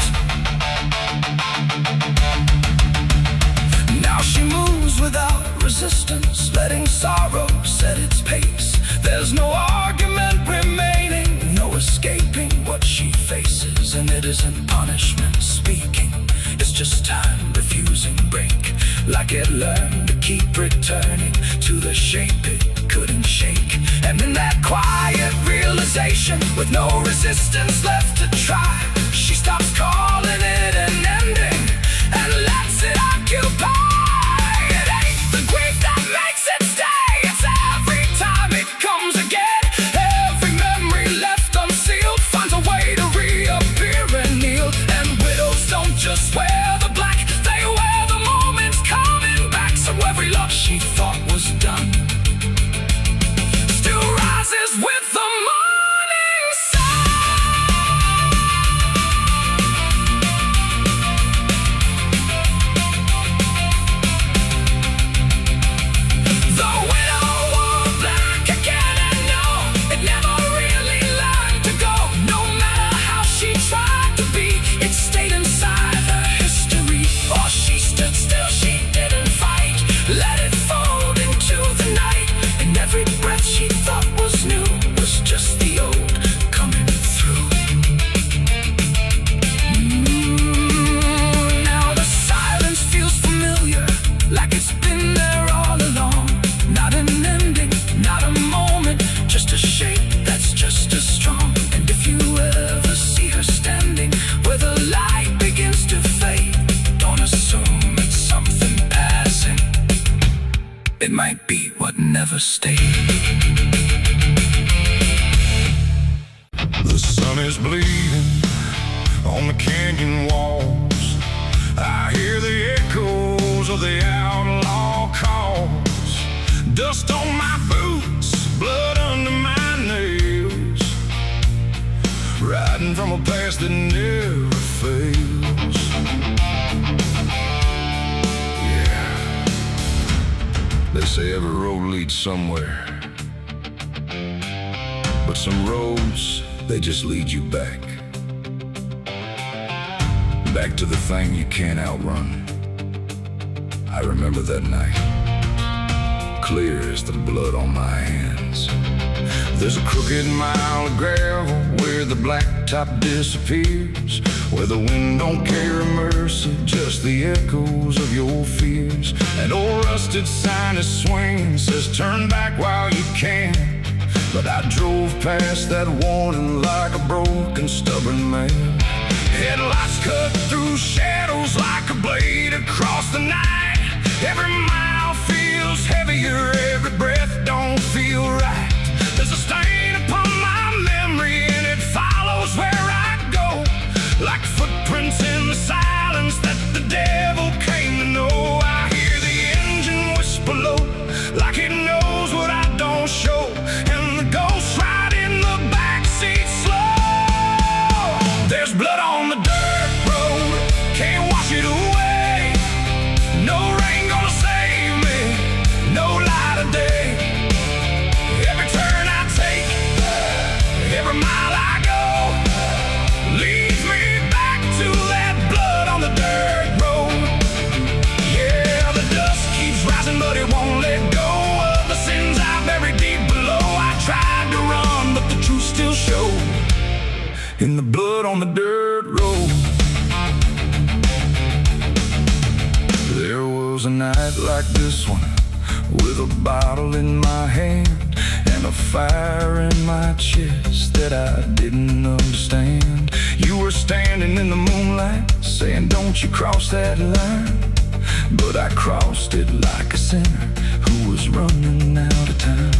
Now she moves without resistance, letting sorrow set its pace. There's no argument remaining, no escaping what she faces. And it isn't punishment speaking, it's just time refusing break, like it learned to keep returning to the shape it couldn't shake. And in that quiet realization, with no resistance left to try, she stops calling it an ending and lets it occupy. It ain't the grief that makes it stay, it's every time it comes again. Every memory left unsealed finds a way to reappear and kneel. And widows don't just wear the black, they wear the moments coming back. So every loss she thought was done still rises with the morning sun. The widow wore black again, and no, it never really learned to go. No matter how she tried to be, it stayed inside her history. Or she stood still, she didn't fight, let it fold into the night. And every breath she thought was new was just the old coming through. Now the silence feels familiar, like it's been there all along. Not an ending, not a moment, just a shape that's just as strong. And if you ever see her standing where the light begins to fade, don't assume it's something passing, it might be what never stayed. The sun is bleeding on the canyon walls. I hear the echoes of the outlaw calls. Dust on my boots, blood under my nails, riding from a past that never fails. Yeah, they say every road leads somewhere, but some roads, they just lead you back. Back to the thing you can't outrun. I remember that night, clear as the blood on my hands. There's a crooked mile of gravel where the blacktop disappears, where the wind don't carry mercy, just the echoes of your fears. An old rusted sign is swinging, says turn back while you can. But I drove past that warning like a broken, stubborn man. Headlights cut through shadows like a blade across the night. Every mile feels heavier, every breath don't feel right. There's a stain upon my memory and it follows where I go, like footprints in the silence that the devil came to know. I hear the engine whisper low, like it knows what I don't show, and the ghost ride in the backseat slow. There's blood on the dirt road, can't wash it away. No rain gonna save me, no light of day. Every turn I take, every mile I go, leads me back to that blood on the dirt road. Yeah, the dust keeps rising, but it won't let go of the sins I buried deep below. I tried to run, but the truth still showed in the blood on the dirt road. There was a night like this one, with a bottle in my hand and a fire in my chest that I didn't understand. You were standing in the moonlight, saying don't you cross that line. But I crossed it like a sinner who was running out of time.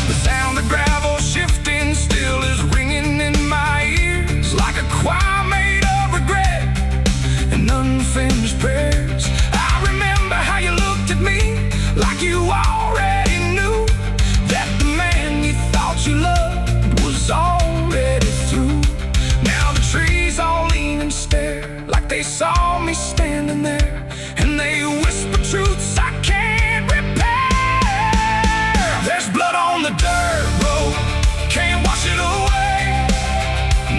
The sound of gravel shifting still is ringing in my ears, like a choir made of regret and unfinished prayers. I remember how you looked at me, like you already knew that the man you thought you loved was already through. Now the trees all lean and stare, like they saw me standing there, and they whisper truths I can't repair. There's blood on the dirt road, can't wash it away.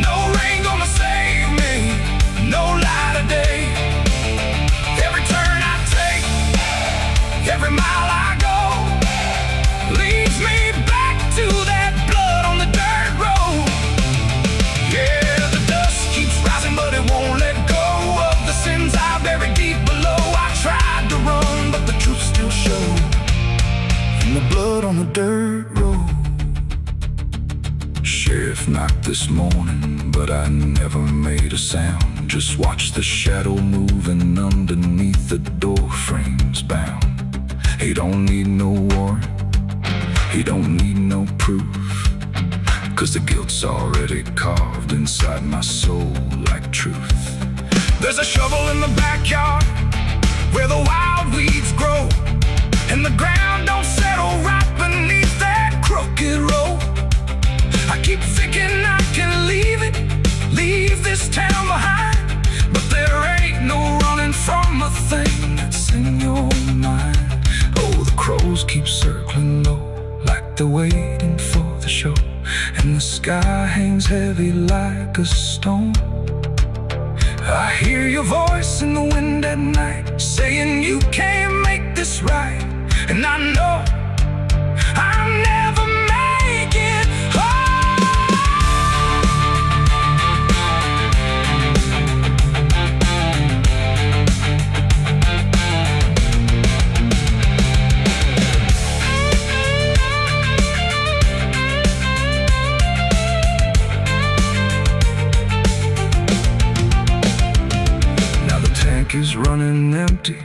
No rain gonna save me, no light of day. Every turn I take, every mile I go, leads me back to that blood on the dirt road. Yeah, the dust keeps rising, but it won't let go of the sins I buried deep below. I tried to run, but the truth still showed in the blood on the dirt road. Sheriff knocked this morning, but I never made a sound. Just watched the shadow moving underneath the door frames bound. He don't need no warrant, he don't need no proof, 'cause the guilt's already carved inside my soul like truth. There's a shovel in the backyard where the wild weeds grow, and the ground don't settle right beneath that crooked road. I keep thinking I can leave it, leave this town behind, but there ain't no running from a thing that's in your mind. Oh, the crows keep circling low, like they're waiting for the show, and the sky hangs heavy like a stone. I hear your voice in the wind at night, saying you can't make this right, and I know I'll never make it home. Is running empty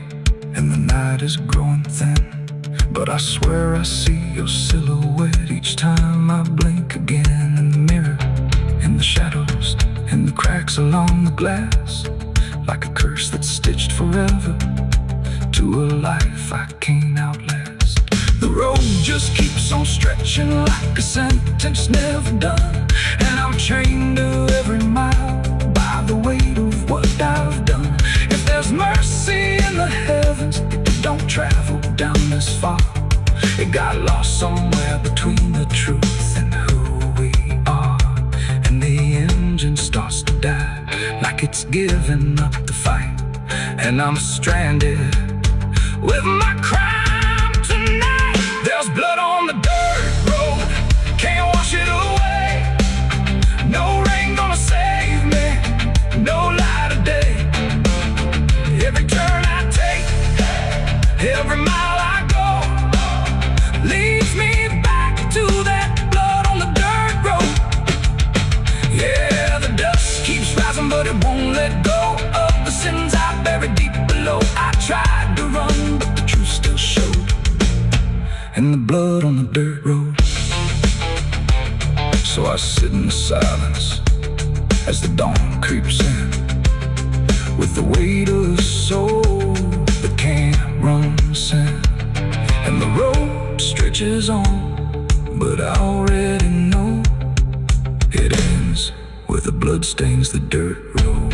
and the night is growing thin, but I swear I see your silhouette each time I blink again. In the mirror, in the shadows, in the cracks along the glass, like a curse that's stitched forever to a life I can't outlast. The road just keeps on stretching like a sentence never done, and I'm chained to every mile by the weight of what I've done. If there's mercy in the heavens, it don't travel down this far. It got lost somewhere between the truth and who we are, and the engine starts to die like it's giving up the fight, and I'm stranded with my crime tonight. There's blood on the dirt road, can't wash it away. No rain gonna save me, no light of day. Every turn I take, every mile I go, leads me back to that blood on the dirt road. Yeah, the dust keeps rising, but it won't let go of the sins I buried deep below. I tried to run, but the truth still showed, and the blood on the dirt road. So I sit in the silence as the dawn creeps in, with the weight of a soul that can't run sin. And the road stretches on, but I already know it ends where the blood stains the dirt road.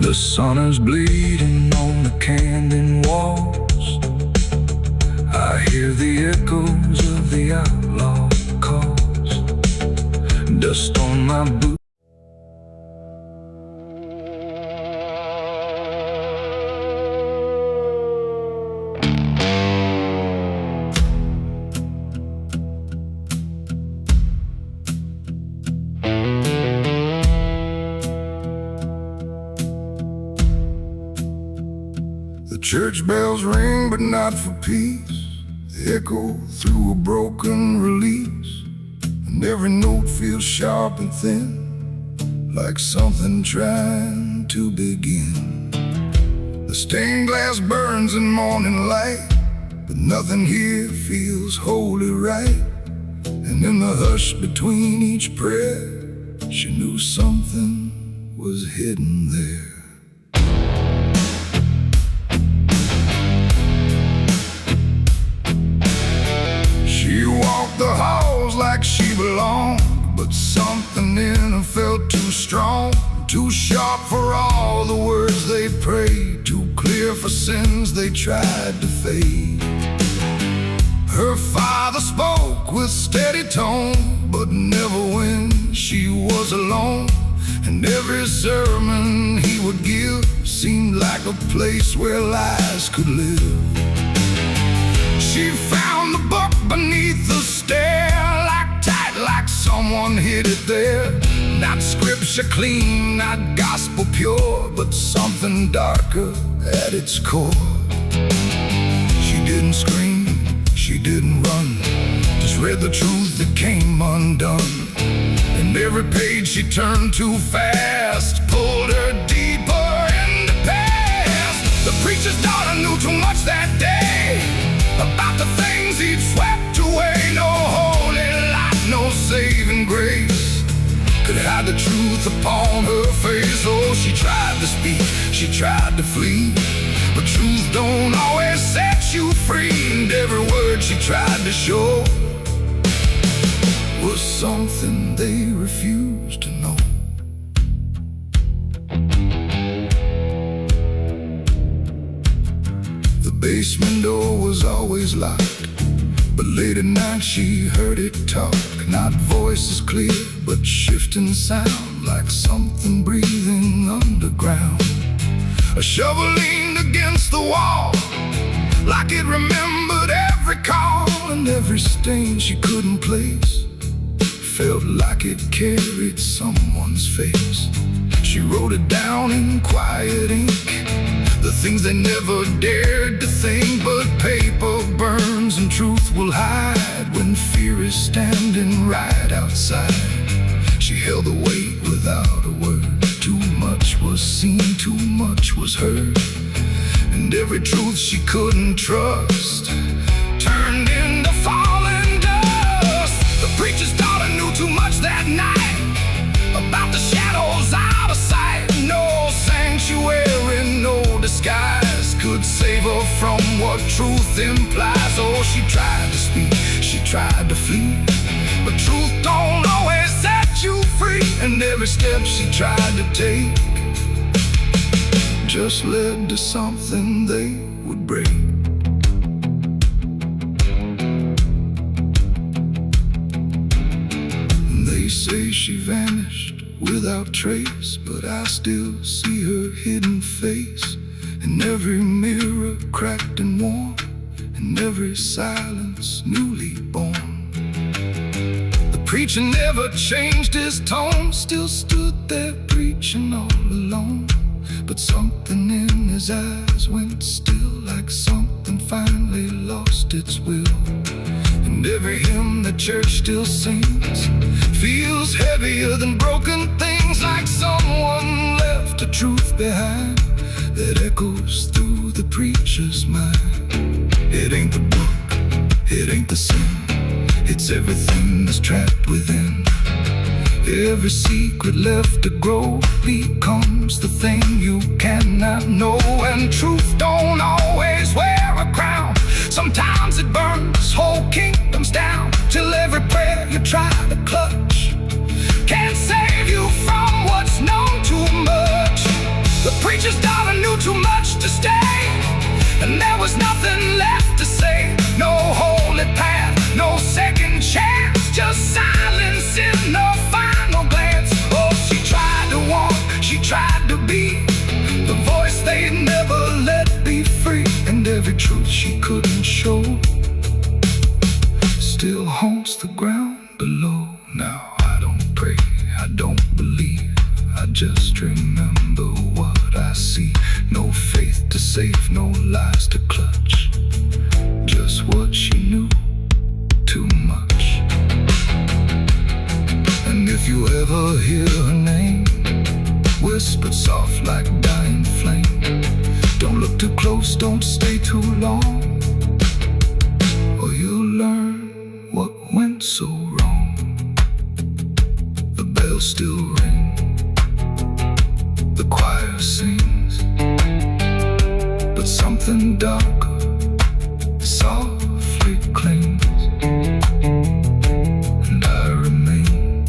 The sun is bleeding on the canyon walls. I hear the echoes of the outlaw calls. Dust on my boots. The church bells ring, but not for peace. They echo through a broken release, and every note feels sharp and thin, like something trying to begin. The stained glass burns in morning light, but nothing here feels wholly right. And in the hush between each prayer, she knew something was hidden there. She walked the halls like she belonged, but something in her felt too strong, too sharp for all the words they prayed, too clear for sins they tried to fade. Her father spoke with steady tone, but never when she was alone. And every sermon he would give seemed like a place where lies could live. She found the book beneath the stair, like tight, like someone hid it there. Not scripture clean, not gospel pure, but something darker at its core. She didn't scream, she didn't run, just read the truth that came undone. And every page she turned too fast pulled her deeper into past. The preacher's daughter knew too much that day about the things he'd swept away. No holy light, no saving grace could hide the truth upon her face. Oh, she tried to speak, she tried to flee, but truth don't always set you free. And every word she tried to show was something they refused to know. The basement door was always locked, but late at night she heard it talk. Not voices clear, but shifting sound, like something breathing underground. A shovel leaned against the wall, like it remembered every call. And every stain she couldn't place felt like it carried someone's face. She wrote it down in quiet ink, the things they never dared to think, but will hide when fear is standing right outside. She held the weight without a word. Too much was seen, too much was heard, and every truth she couldn't trust turned into falling dust. The preacher's daughter knew too much that night about the shadows out of sight. No sanctuary, no disguise could save her from what truth implies. Oh, she tried to speak, she tried to flee, but truth don't always set you free. And every step she tried to take just led to something they would break. They say she vanished without trace, but I still see her hidden face in every mirror cracked and worn, in every silence newly born. The preacher never changed his tone, still stood there preaching all alone. But something in his eyes went still, like something finally lost its will. And every hymn the church still sings feels heavier than broken things, like someone left a truth behind that echoes through the preacher's mind. It ain't the book, it ain't the sin, it's everything that's trapped within. Every secret left to grow becomes the thing you cannot know. And truth don't always wear a crown, sometimes it burns whole kingdoms down, till every prayer you try to clutch can't save you from what's known too much. The preacher's daughter knew too much to stay, and there was nothing left to say. No holy path, no second chance, just silence in the final glance. Oh, she tried to walk, she tried to be the voice they never let be free. And every truth she couldn't show still haunts the ground below. Now I don't pray, I don't believe, I just remember what I see. No faith to save, no lies to clutch, just what she knew, too much. And if you ever hear her name whispered soft like dying flame, don't look too close, don't stay too long, or you'll learn what went so wrong. The bells still ring, the choir sings, but something darker softly clings, and I remain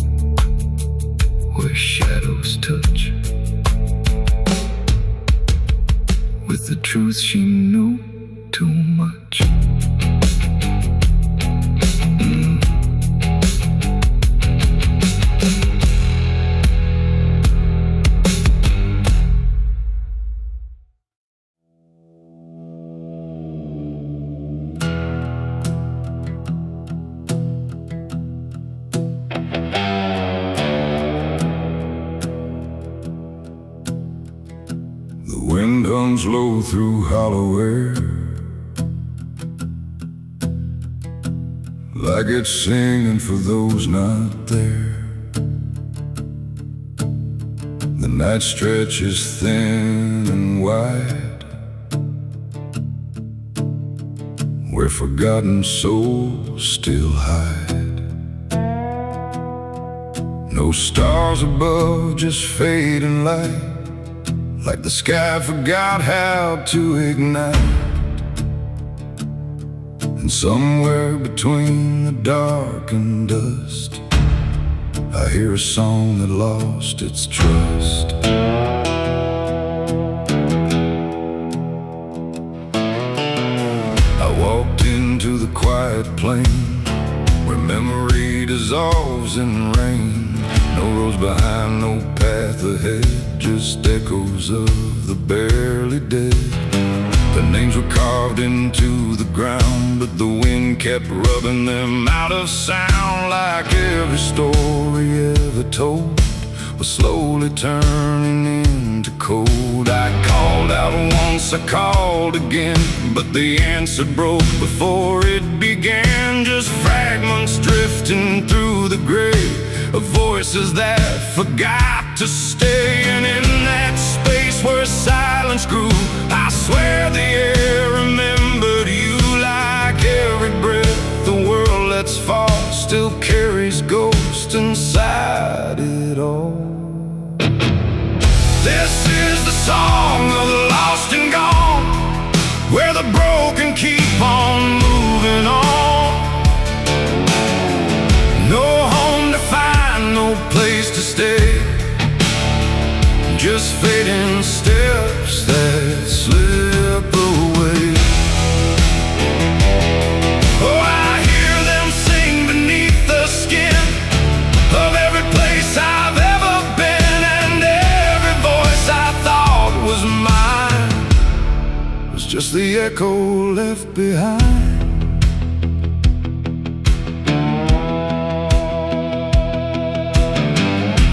where shadows touch with the truth she knew too much. The wind hums low through hollow air, like it's singing for those not there. The night stretches thin and wide, where forgotten souls still hide. No stars above, just fading light, like the sky forgot how to ignite. And somewhere between the dark and dust, I hear a song that lost its trust. I walked into the quiet plain, where memory dissolves in rain. No roads behind, no path ahead, just echoes of the barely dead. The names were carved into the ground, but the wind kept rubbing them out of sound. Like every story ever told was slowly turning into cold. I called out once, I called again, but the answer broke before it began. Just fragments drifting through the gray of voices that forgot to stay. And in that space where silence grew, I swear the air remembered you. Like every breath the world lets fall still carries ghosts inside it all. This is the song of the lost and gone, where the broken keep on moving on. No home to find, no place to stay, just fading steps that slip away. Oh, I hear them sing beneath the skin of every place I've ever been, and every voice I thought was mine was just the echo left behind.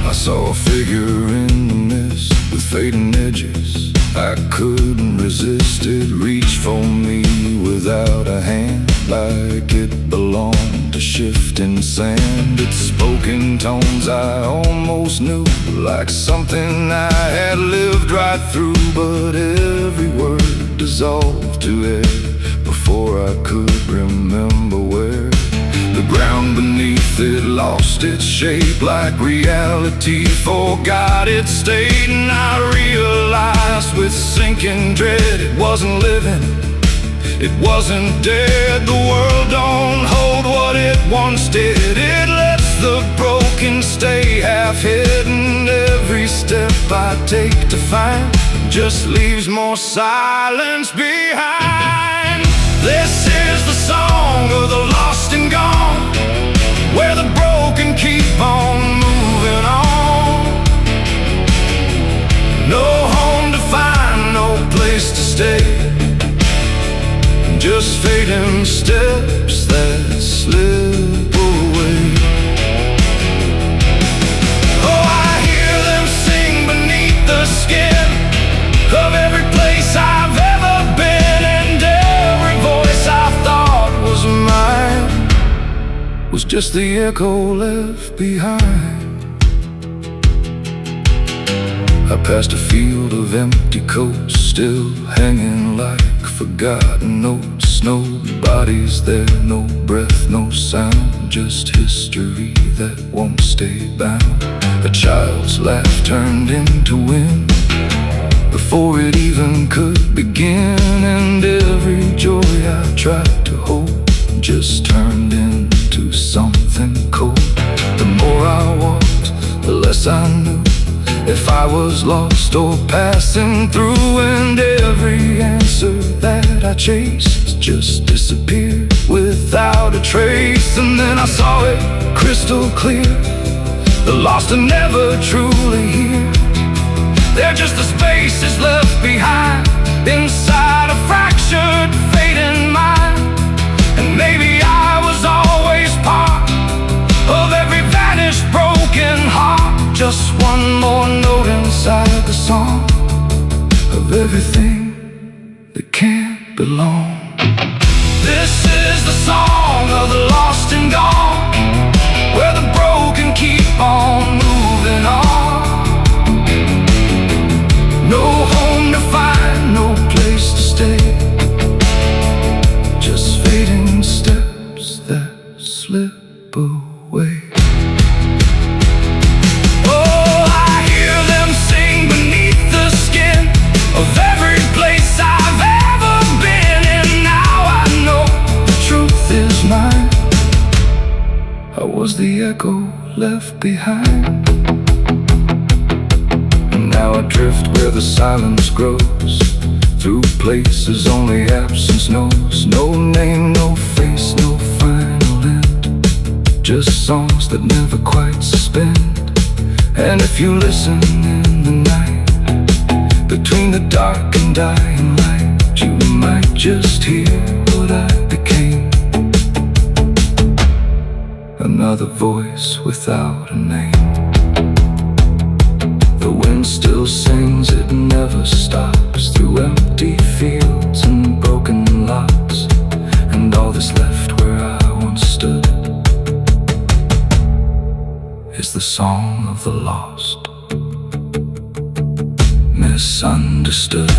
I saw a figure in the mist with fading edges. I couldn't resist it, reached for me without a hand, like it belonged to shifting sand. It spoke in tones I almost knew, like something I had lived right through. But every word dissolved to air before I could remember where. The ground beneath it lost its shape, like reality forgot its state. And I realized with sinking dread, it wasn't living, it wasn't dead. The world don't hold what it once did. It lets the broken stay half hidden. Every step I take to find just leaves more silence behind. This is the song of the lost and gone, where the broken keep on moving on. No home to find, no place to stay, just fading steps that slip away. Oh, I hear them sing beneath the skin of every place I've ever been, and every voice I thought was mine was just the echo left behind. I passed a field of empty coats, still hanging like forgotten notes. Nobody's there, no breath, no sound, just history that won't stay bound. A child's laugh turned into wind before it even could begin, and every joy I tried to hold just turned into something cold. The more I walked, the less I knew if I was lost or passing through, and every answer that I chased just disappeared without a trace. And then I saw it crystal clear, the lost are never truly here. They're just the spaces left behind inside a fractured, fading mind. And maybe I was always part of every vanished, broken heart, just one more note inside the song of everything that can't belong. This is the song of the lost and gone, where the broken keep on moving on. No home to find, no place to stay, just fading steps that slip away. Oh, I hear them sing beneath the skin of every place I've ever been, and now I know the truth is mine. I was the echo left behind. Now I drift where the silence grows, through places only absence knows. No name, no face, no final end, just songs that never quite suspend. And if you listen in the night, between the dark and dying light, you might just hear what I became. Another voice without a name. runs, it never stops, through empty fields and broken lots, and all that's left where I once stood is the song of the lost, misunderstood.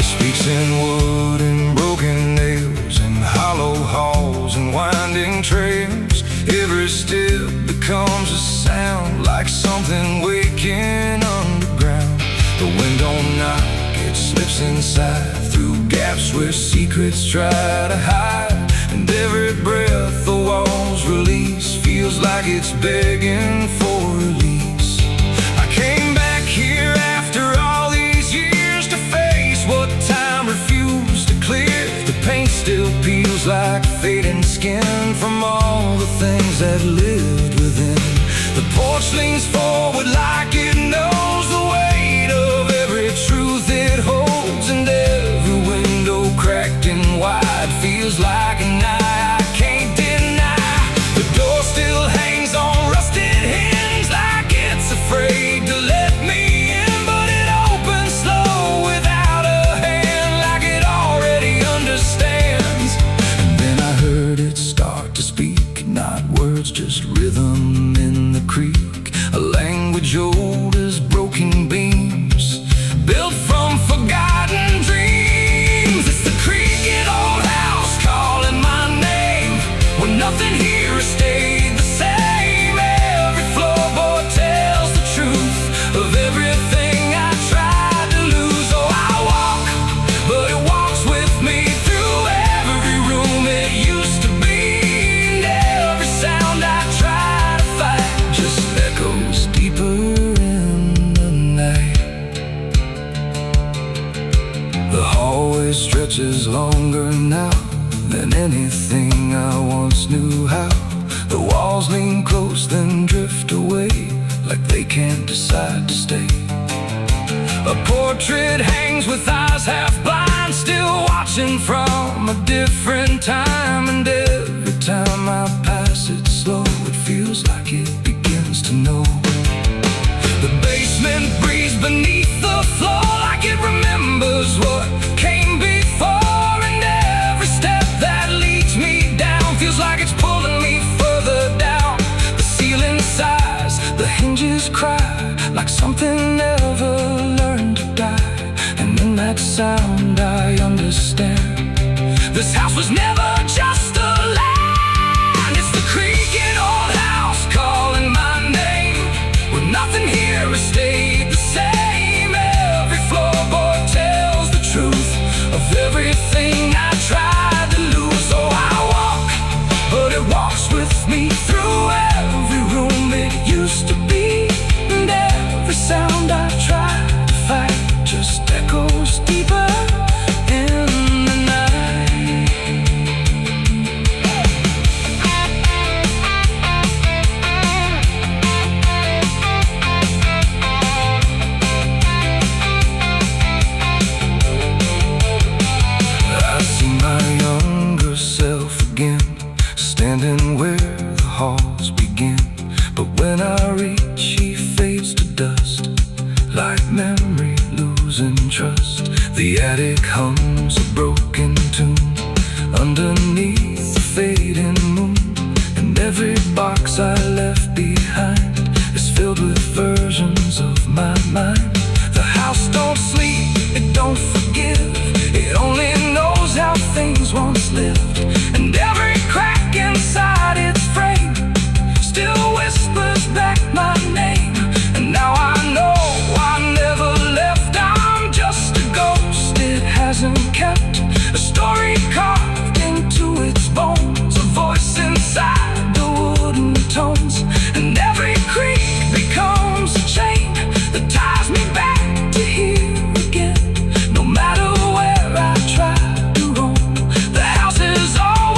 Speaks in wood and broken nails, and hollow halls and winding trails. Every step becomes a sound, like something waking underground. The wind don't knock, it slips inside, through gaps where secrets try to hide. And every breath the walls release feels like it's begging for release. I came back here after all these years to face what time refused to clear. The paint still peels like fading skin from all the things that lived within. The porch leans forward like it knows the weight of every truth it holds, and every window cracked and wide feels like an eye I can't deny. The door still hangs on rusted hinges like it's afraid to let me in, but it opens slow without a hand, like it already understands. And then I heard it start to speak, not words, just rhythm in the creek, a language old as broken beams, built from forgotten dreams. It's the creaking old house calling my name, when nothing here has stayed the same. Every floorboard tells the truth of everything I tried to lose. Oh, I walk, but it walks with me through every room it used to be, and every sound I try to fight just echoes deeper in the night. The hallway stretches longer now than anything I once knew how. The walls lean close then drift away, like they can't decide to stay. A portrait hangs with eyes half blind, still watching from a different time. And every time I pass it slow, it feels like it begins to know. The basement breathes beneath the floor, like it remembers what came before. And every step that leads me down feels like it's pulling me further down. The ceiling sighs, the hinges cry, like something never learned to die. And in that sound I understand, this house was never just a land. It's the creaking old house calling my name, when nothing here has stayed the same. Every floorboard tells the truth of everything I tried to lose. Oh, I walk, but it walks with me through every room it used to be, and every sound I tried to fight just echoes deeper in the night. I see my younger self again, standing where the halls begin. But when I reach, he fades to dust, like memory losing trust. The attic hums a broken tune underneath the fading moon, and every box I left behind is filled with versions of my mind. The house don't sleep, it don't forgive, it only knows how things once lived. And every crack inside its frame still whispers back my name. And now I know I never left, I'm just a ghost it hasn't kept, a story carved into its bones, a voice inside the wooden tones. And every creak becomes a chain that ties me back to here again. No matter where I try to roam, the house is always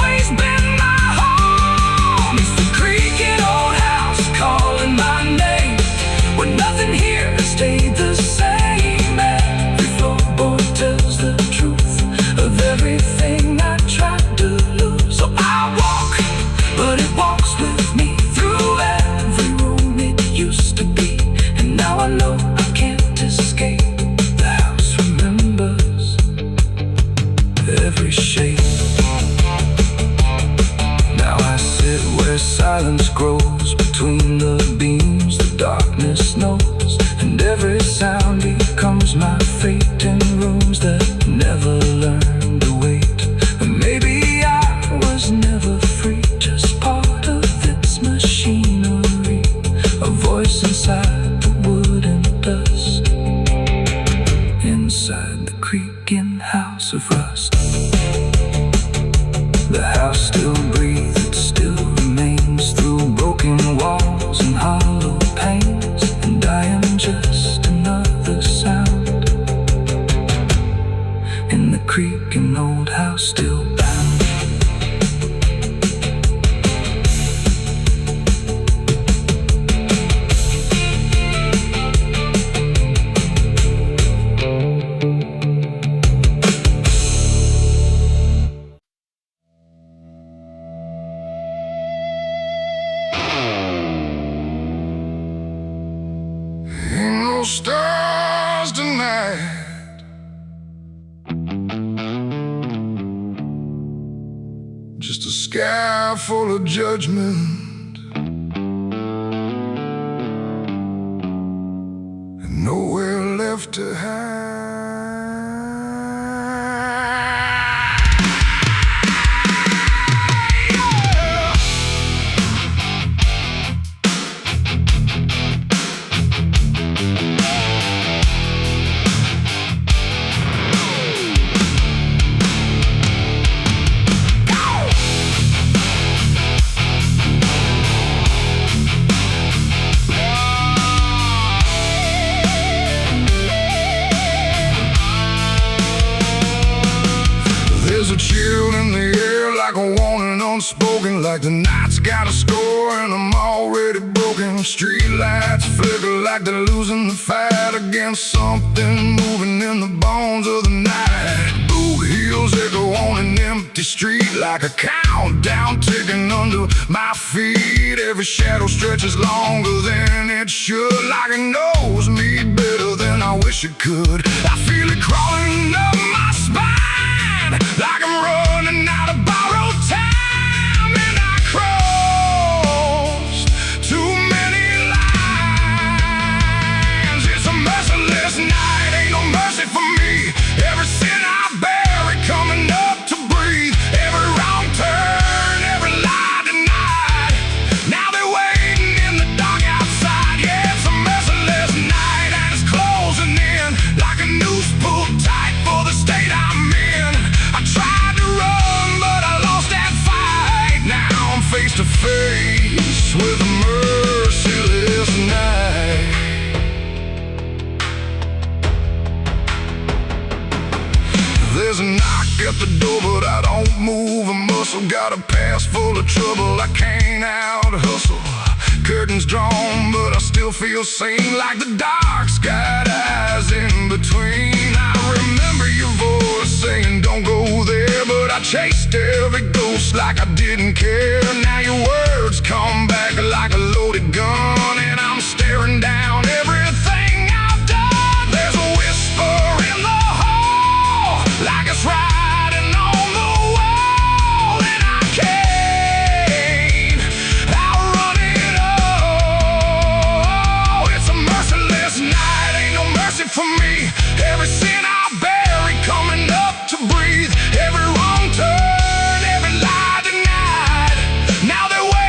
Nothing here has stayed the same. Every floorboard tells the truth of everything I tried to lose. So I walk, but it walks with me through every room it used to be. And now I know I can't escape. The house remembers every shape. Now I sit where silence grows between the beams, the darkness knows, and every sound becomes my fate in rooms that never learned to wait. And maybe I was never free, just part of its machinery, a voice inside the wood and dust, inside the creaking house of rust. The house still breathes, it still remains through broken walls and hollow panes. And I am just another sound in the creaking old house still bound. Ain't no stars tonight, just a sky full of judgment, and nowhere left to hide. There's a chill in the air, like a warning unspoken, like the night's got a score and I'm already broken. Street lights flicker like they're losing the fight against something moving in the bones of the night. Boot heels echo on an empty street like a countdown ticking under my feet. Every shadow stretches longer than it should, like it knows me better than I wish it could. I feel it crawling up my spine, like I'm running out of borrowed time, and I crossed too many lines. It's a merciless night, ain't no mercy for me. Every sin I bury coming up to breathe, every wrong turn, every lie denied. Now they're waiting in the dark outside. Yeah, it's a merciless night and it's closing in like a noose pulled tight for the state I'm in. I tried to run, but I lost that fight. Now I'm face to face with a merciless night. There's a knock at the door, but I don't move a muscle. Got a past full of trouble, I can't out hustle. Curtains drawn, but I still feel sane, like the dark's got eyes in between. I remember your voice saying don't go there, but I chased every ghost like I didn't care. Now your words come back like a loaded gun, and I'm staring down everything I've done. There's a whisper in the hall, like it's riding on the wall, and I can't outrun it all. It's a merciless night, ain't no mercy for me. Every sin I bury coming up to breathe, every wrong turn, every lie denied. Now they're waiting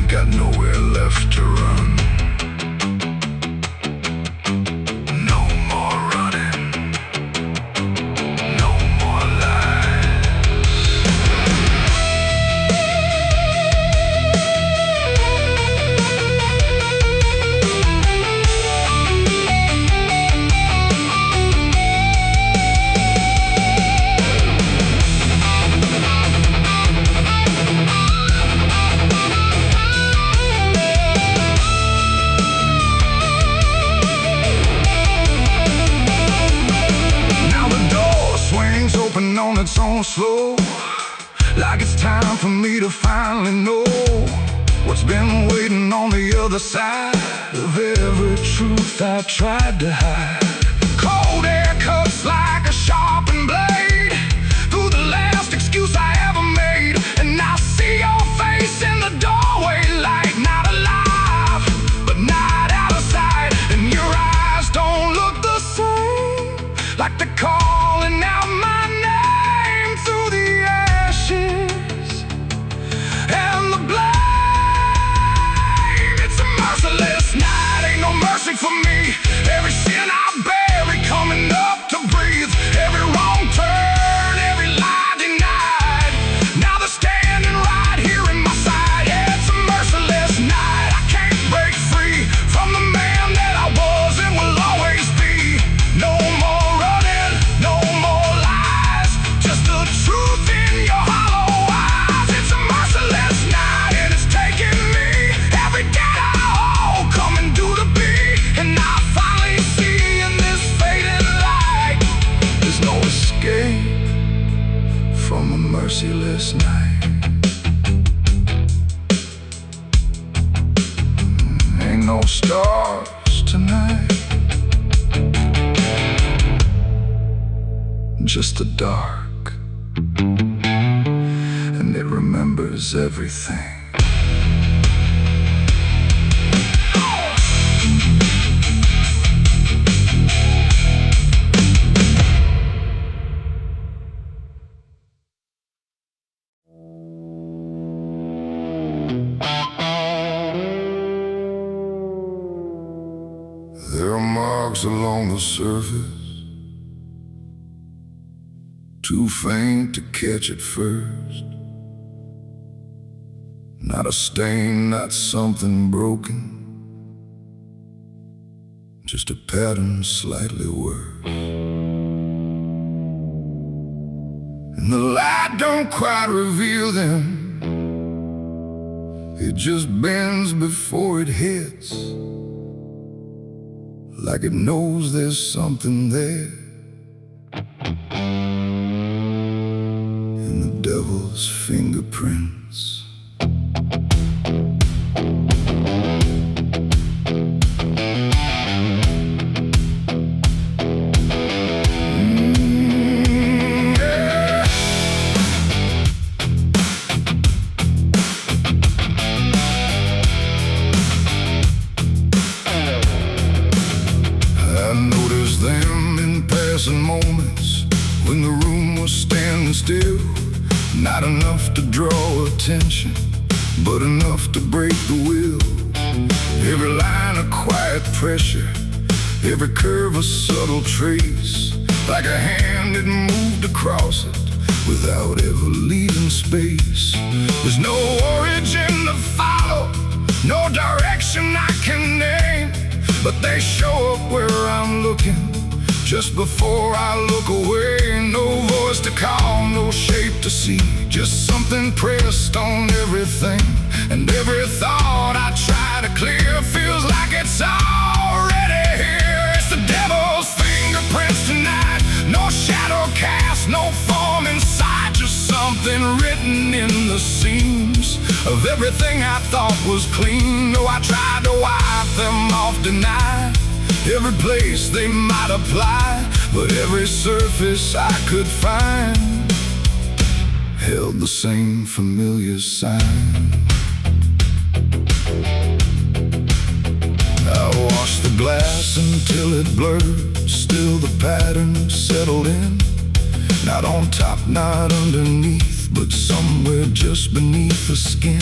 got nowhere left to run. No more running, no more lies. Open on its own slow, like it's time for me to finally know what's been waiting on the other side of every truth I tried to hide. Cold air cuts like a sharpened blade through the last excuse I ever made, and I see your face in the doorway, like not alive, but not out of sight. And your eyes don't look the same, like they're calling out my for me. Every sin I bury coming up to breathe, every wrong turn, every lie denied. Now they're standing right here in my side. Yeah, it's a merciless night. I can't break free from the man that I was and will always be. No more running, no more lies, just the truth in your hollow eyes. It's a merciless night and it's taking me every day I hold, coming due to be. And I finally see in this fading light, there's no escape from a merciless night. Ain't no stars tonight, just the dark, and it remembers everything. There are marks along the surface, too faint to catch at first. Not a stain, not something broken, just a pattern slightly worse. And the light don't quite reveal them, it just bends before it hits, like it knows there's something there in the devil's fingerprints. Moments when the room was standing still, not enough to draw attention, but enough to break the will. Every line a quiet pressure, every curve a subtle trace, like a hand that moved across it without ever leaving space. There's no origin to follow, no direction I can name, but they show up where I'm looking just before I look away. No voice to call, no shape to see, just something pressed on everything. And every thought I try to clear feels like it's already here. It's the devil's fingerprints tonight, no shadow cast, no form inside, just something written in the seams of everything I thought was clean. No, I tried to wipe them off, deny every place they might apply, but every surface I could find held the same familiar sign. I washed the glass until it blurred, still the pattern settled in. Not on top, not underneath, but somewhere just beneath the skin.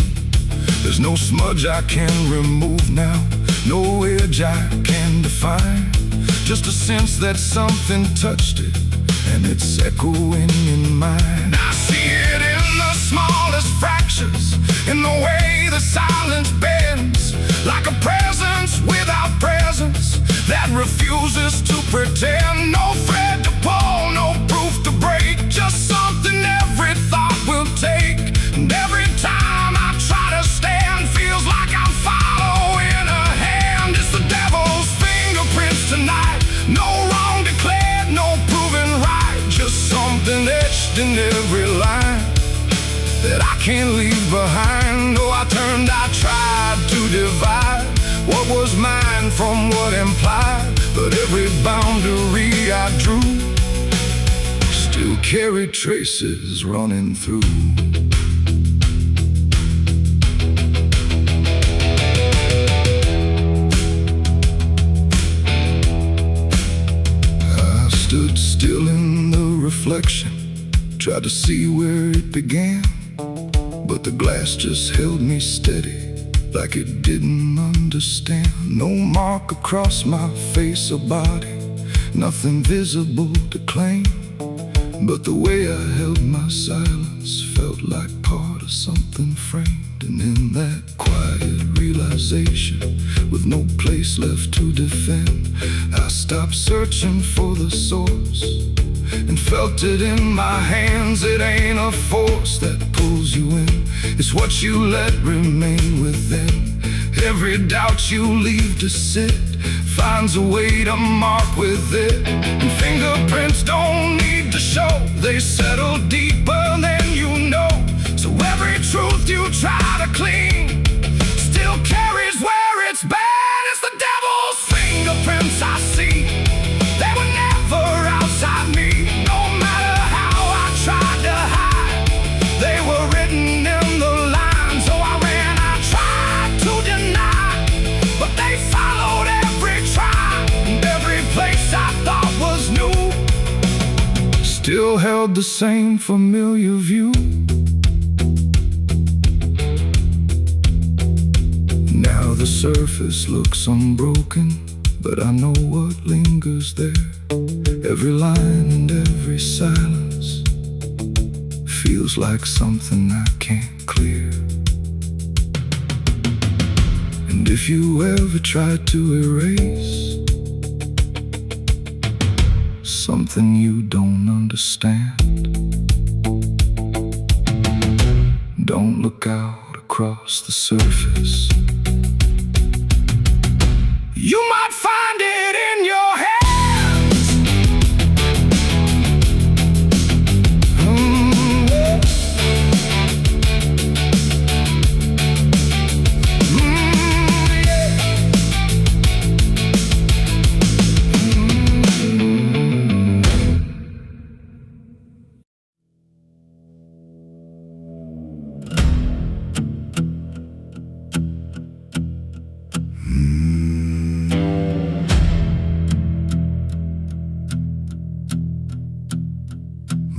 There's no smudge I can remove now, no edge I can define. Just a sense that something touched it, and it's echoing in mine. I see it in the smallest fractures, in the way the silence bends, like a presence without presence that refuses to pretend. No thread to pull, no proof to break, just something every thought will take. And every time I try to stand, feels like I'm following a hand. It's the devil's fingerprints tonight, no wrong declared, no proven right, just something etched in every line that I can't leave behind. Oh, I tried to divide what was mine from what implied, but every boundary I drew still carried traces running through. I stood still in the reflection, tried to see where it began, but the glass just held me steady, like it didn't understand. No mark across my face or body, nothing visible to claim, but the way I held my silence felt like part of something framed. And in that quiet realization, with no place left to defend, I stopped searching for the source and felt it in my hands. It ain't a force that pulls you in, it's what you let remain within. Every doubt you leave to sit finds a way to mark with it. And fingerprints don't need to show, they settle deeper than you know. So every truth you try to clean still carries where it's been. It's the devil's fingerprints I see, they were never outside me. No matter how I tried to hide, they were written in the lines. So I ran, I tried to deny, but they followed every try. And every place I thought was new still held the same familiar view. Now the surface looks unbroken, but I know what lingers there. Every line and every silence feels like something I can't clear. And if you ever try to erase something you don't understand, don't look out across the surface. You might find it in your hands.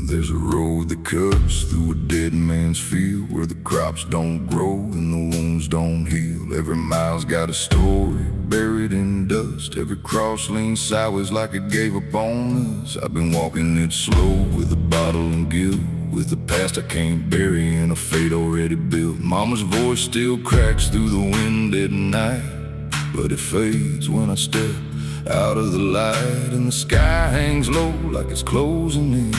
There's a road that cuts through a dead man's field, where the crops don't grow and the wounds don't heal. Every mile's got a story buried in dust. Every cross leans sideways like it gave up on us. I've been walking it slow with a bottle and guilt, with the past I can't bury and a fate already built. Mama's voice still cracks through the wind at night, but it fades when I step out of the light. And the sky hangs low like it's closing in,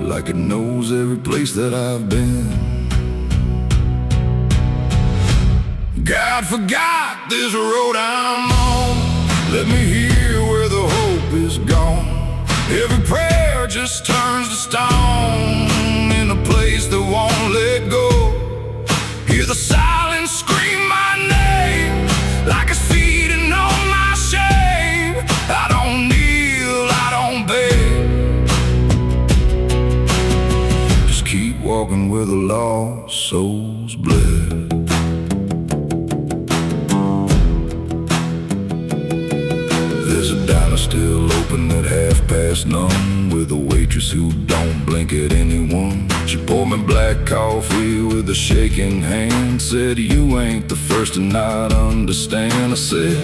like it knows every place that I've been. God forgot this road I'm on, let me hear where the hope is gone. Every prayer just turns to stone in a place that won't let go. Hear the silence scream my name, like it's feeding on my shame. I don't kneel, I don't beg, keep walking where the lost souls bled. There's a dinosaur still open at 1:30, with a waitress who don't blink at anyone. She poured me black coffee with a shaking hand, said, "You ain't the first to not understand." I said,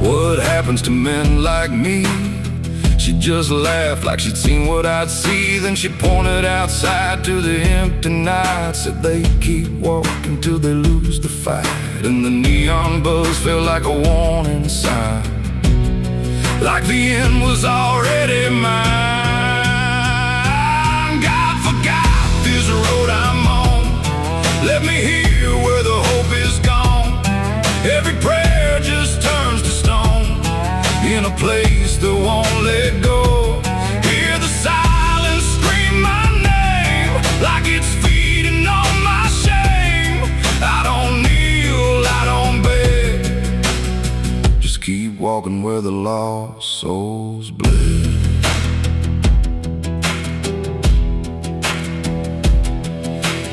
"What happens to men like me?" She just laughed like she'd seen what I'd see. Then she pointed outside to the empty night, said, "They keep walking till they lose the fight." And the neon buzz felt like a warning sign, like the end was already mine. God forgot this road I'm on. Let me hear where the hope is gone. Every prayer just turns to stone in a place that won't let go. Hear the silence scream my name like it's feeding on my shame. I don't kneel, I don't beg, just keep walking where the lost souls bled.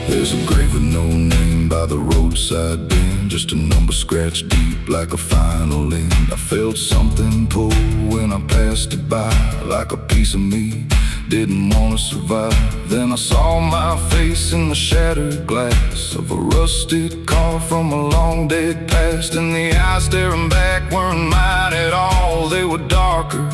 There's a grave with no name by the roadside bend, just a number scratched deep like a final end. I felt something pull when I passed it by, like a piece of me didn't want to survive. Then I saw my face in the shattered glass of a rusted car from a long dead past, and the eyes staring back weren't mine at all. They were darker,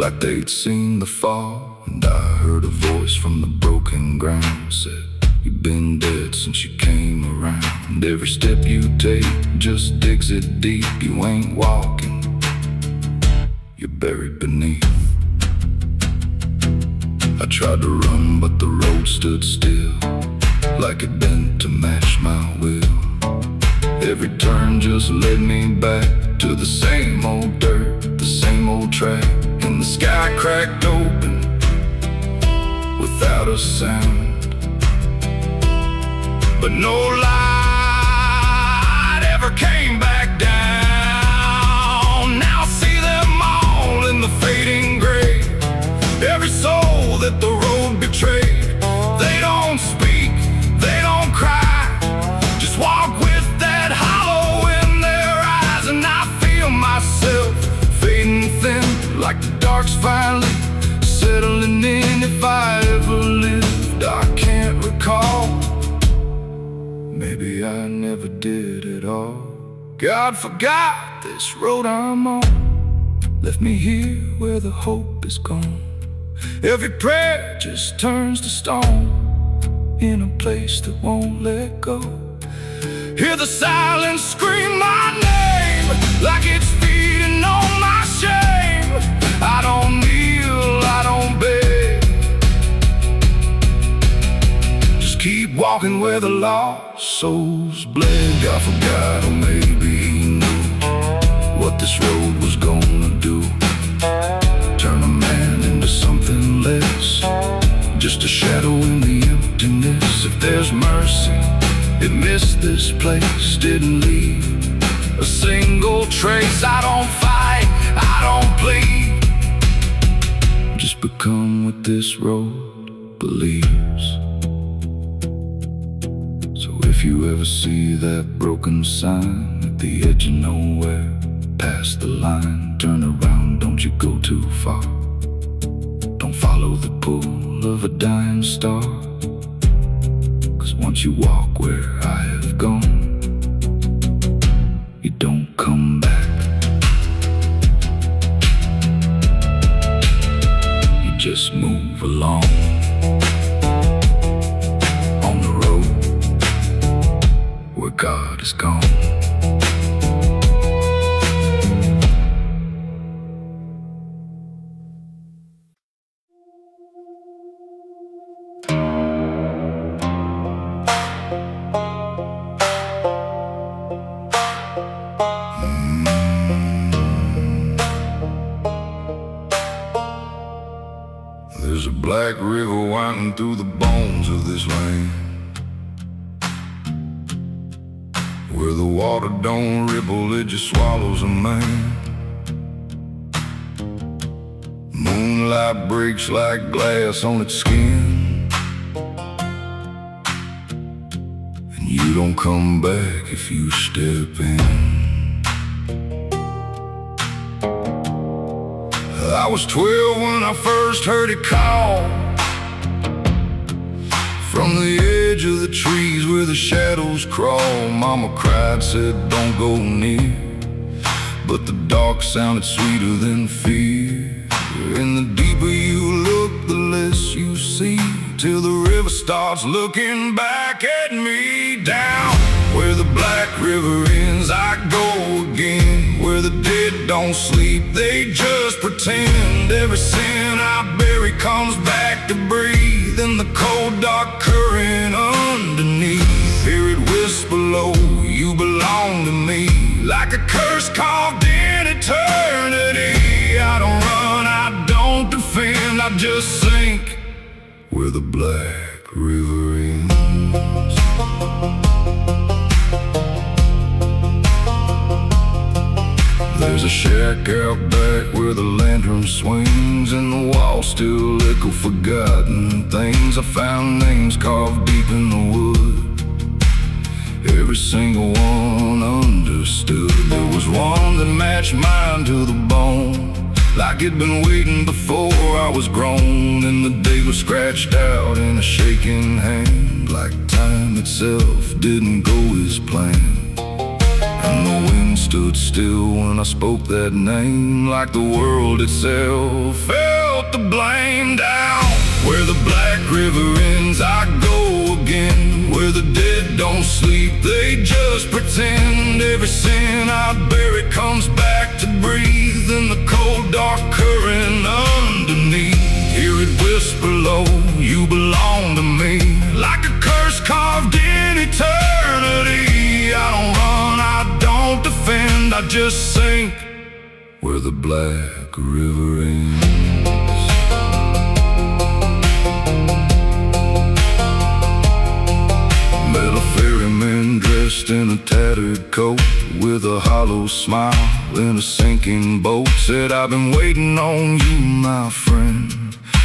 like they'd seen the fall. And I heard a voice from the broken ground, said, "You've been dead since you came around. Every step you take just digs it deep. You ain't walking, you're buried beneath." I tried to run, but the road stood still, like it bent to match my will. Every turn just led me back to the same old dirt, the same old track. And the sky cracked open without a sound, but no light ever came back down. Now I see them all in the fading gray, every soul that the road betrayed. They don't speak, they don't cry, just walk with that hollow in their eyes. And I feel myself fading thin, like the dark's finally settling in. If I ever lived, I can't recall. Maybe I never did at all. God forgot this road I'm on, left me here where the hope is gone. Every prayer just turns to stone in a place that won't let go. Hear the silence scream my name like it's feeding on my shame. I don't kneel, I don't beg, just keep walking where the lost souls bled. God forgot, or maybe he knew what this road was gonna do, turn a man into something less, just a shadow in the emptiness. If there's mercy, it missed this place, didn't leave a single trace. I don't fight, I don't plead, just become what this road believes. So if you ever see that broken sign at the edge of nowhere, past the line, turn around, don't you go too far. Don't follow the pull of a dying star, 'cause once you walk where I have gone, you don't come back. You just move along on the road where God is gone. There's a black river winding through the bones of this land, where the water don't ripple, it just swallows a man. Moonlight breaks like glass on its skin, and you don't come back if you step in. I I was 12 when I first heard it call. From the edge of the trees where the shadows crawl, Mama cried, said don't go near. But the dark sounded sweeter than fear. And the deeper you look, the less you see, till the river starts looking back at me. Down where the black river ends, I go again. Where the dead don't sleep, they just pretend. Every sin I bury comes back to breathe in the cold dark current underneath. Hear it whisper low, you belong to me, like a curse carved in eternity. I don't run, I don't defend, I just sink where the black river ends. There's a shack out back where the lantern swings, and the walls still echo forgotten things. I found names carved deep in the wood, every single one understood. There was one that matched mine to the bone, like it'd been waiting before I was grown. And the day was scratched out in a shaking hand, like time itself didn't go as planned. And the wind stood still when I spoke that name, like the world itself felt the blame. Down where the black river ends, I go again. Where the dead don't sleep, they just pretend. Every sin I bury comes back to breathe in the cold dark current underneath. Hear it whisper low, you belong to me, like a curse carved in eternity. I don't run, I don't defend, I just sink where the black river ends. Met a ferryman dressed in a tattered coat, with a hollow smile in a sinking boat. Said, I've been waiting on you, my friend.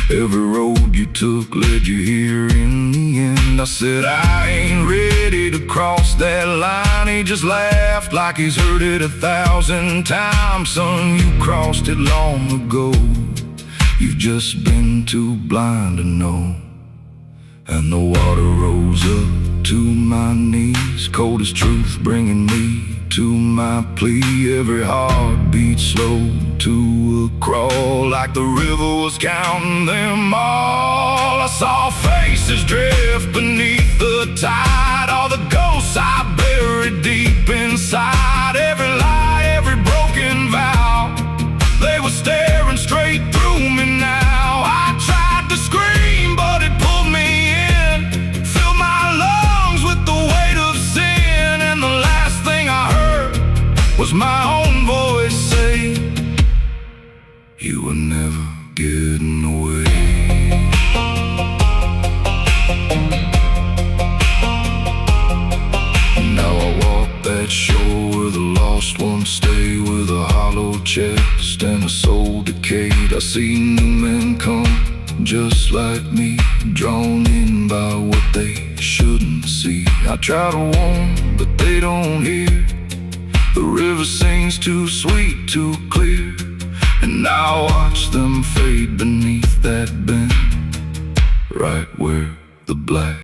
Every road you took led you here in the end. I said, I ain't ready to cross that line. He just laughed like he's heard it 1,000 times. Son, you crossed it long ago. You've just been too blind to know. And the water rose up to my knees, cold as truth, bringing me to my plea. Every heartbeat slow to a crawl, like the river was counting them all. I saw faces drift beneath the tide, all the ghosts I buried deep inside. Every lie, every broken vow, they were staring straight through me now. I tried to scream, but it pulled me in, filled my lungs with the weight of sin. And the last thing I heard was my own voice say, you were never getting away. Now I walk that shore where the lost ones stay, with a hollow chest and a soul decayed. I see new men come just like me, drawn in by what they shouldn't see. I try to warn, but they don't hear. The river sings too sweet, too clear, and I watch them fade beneath that bend, right where the black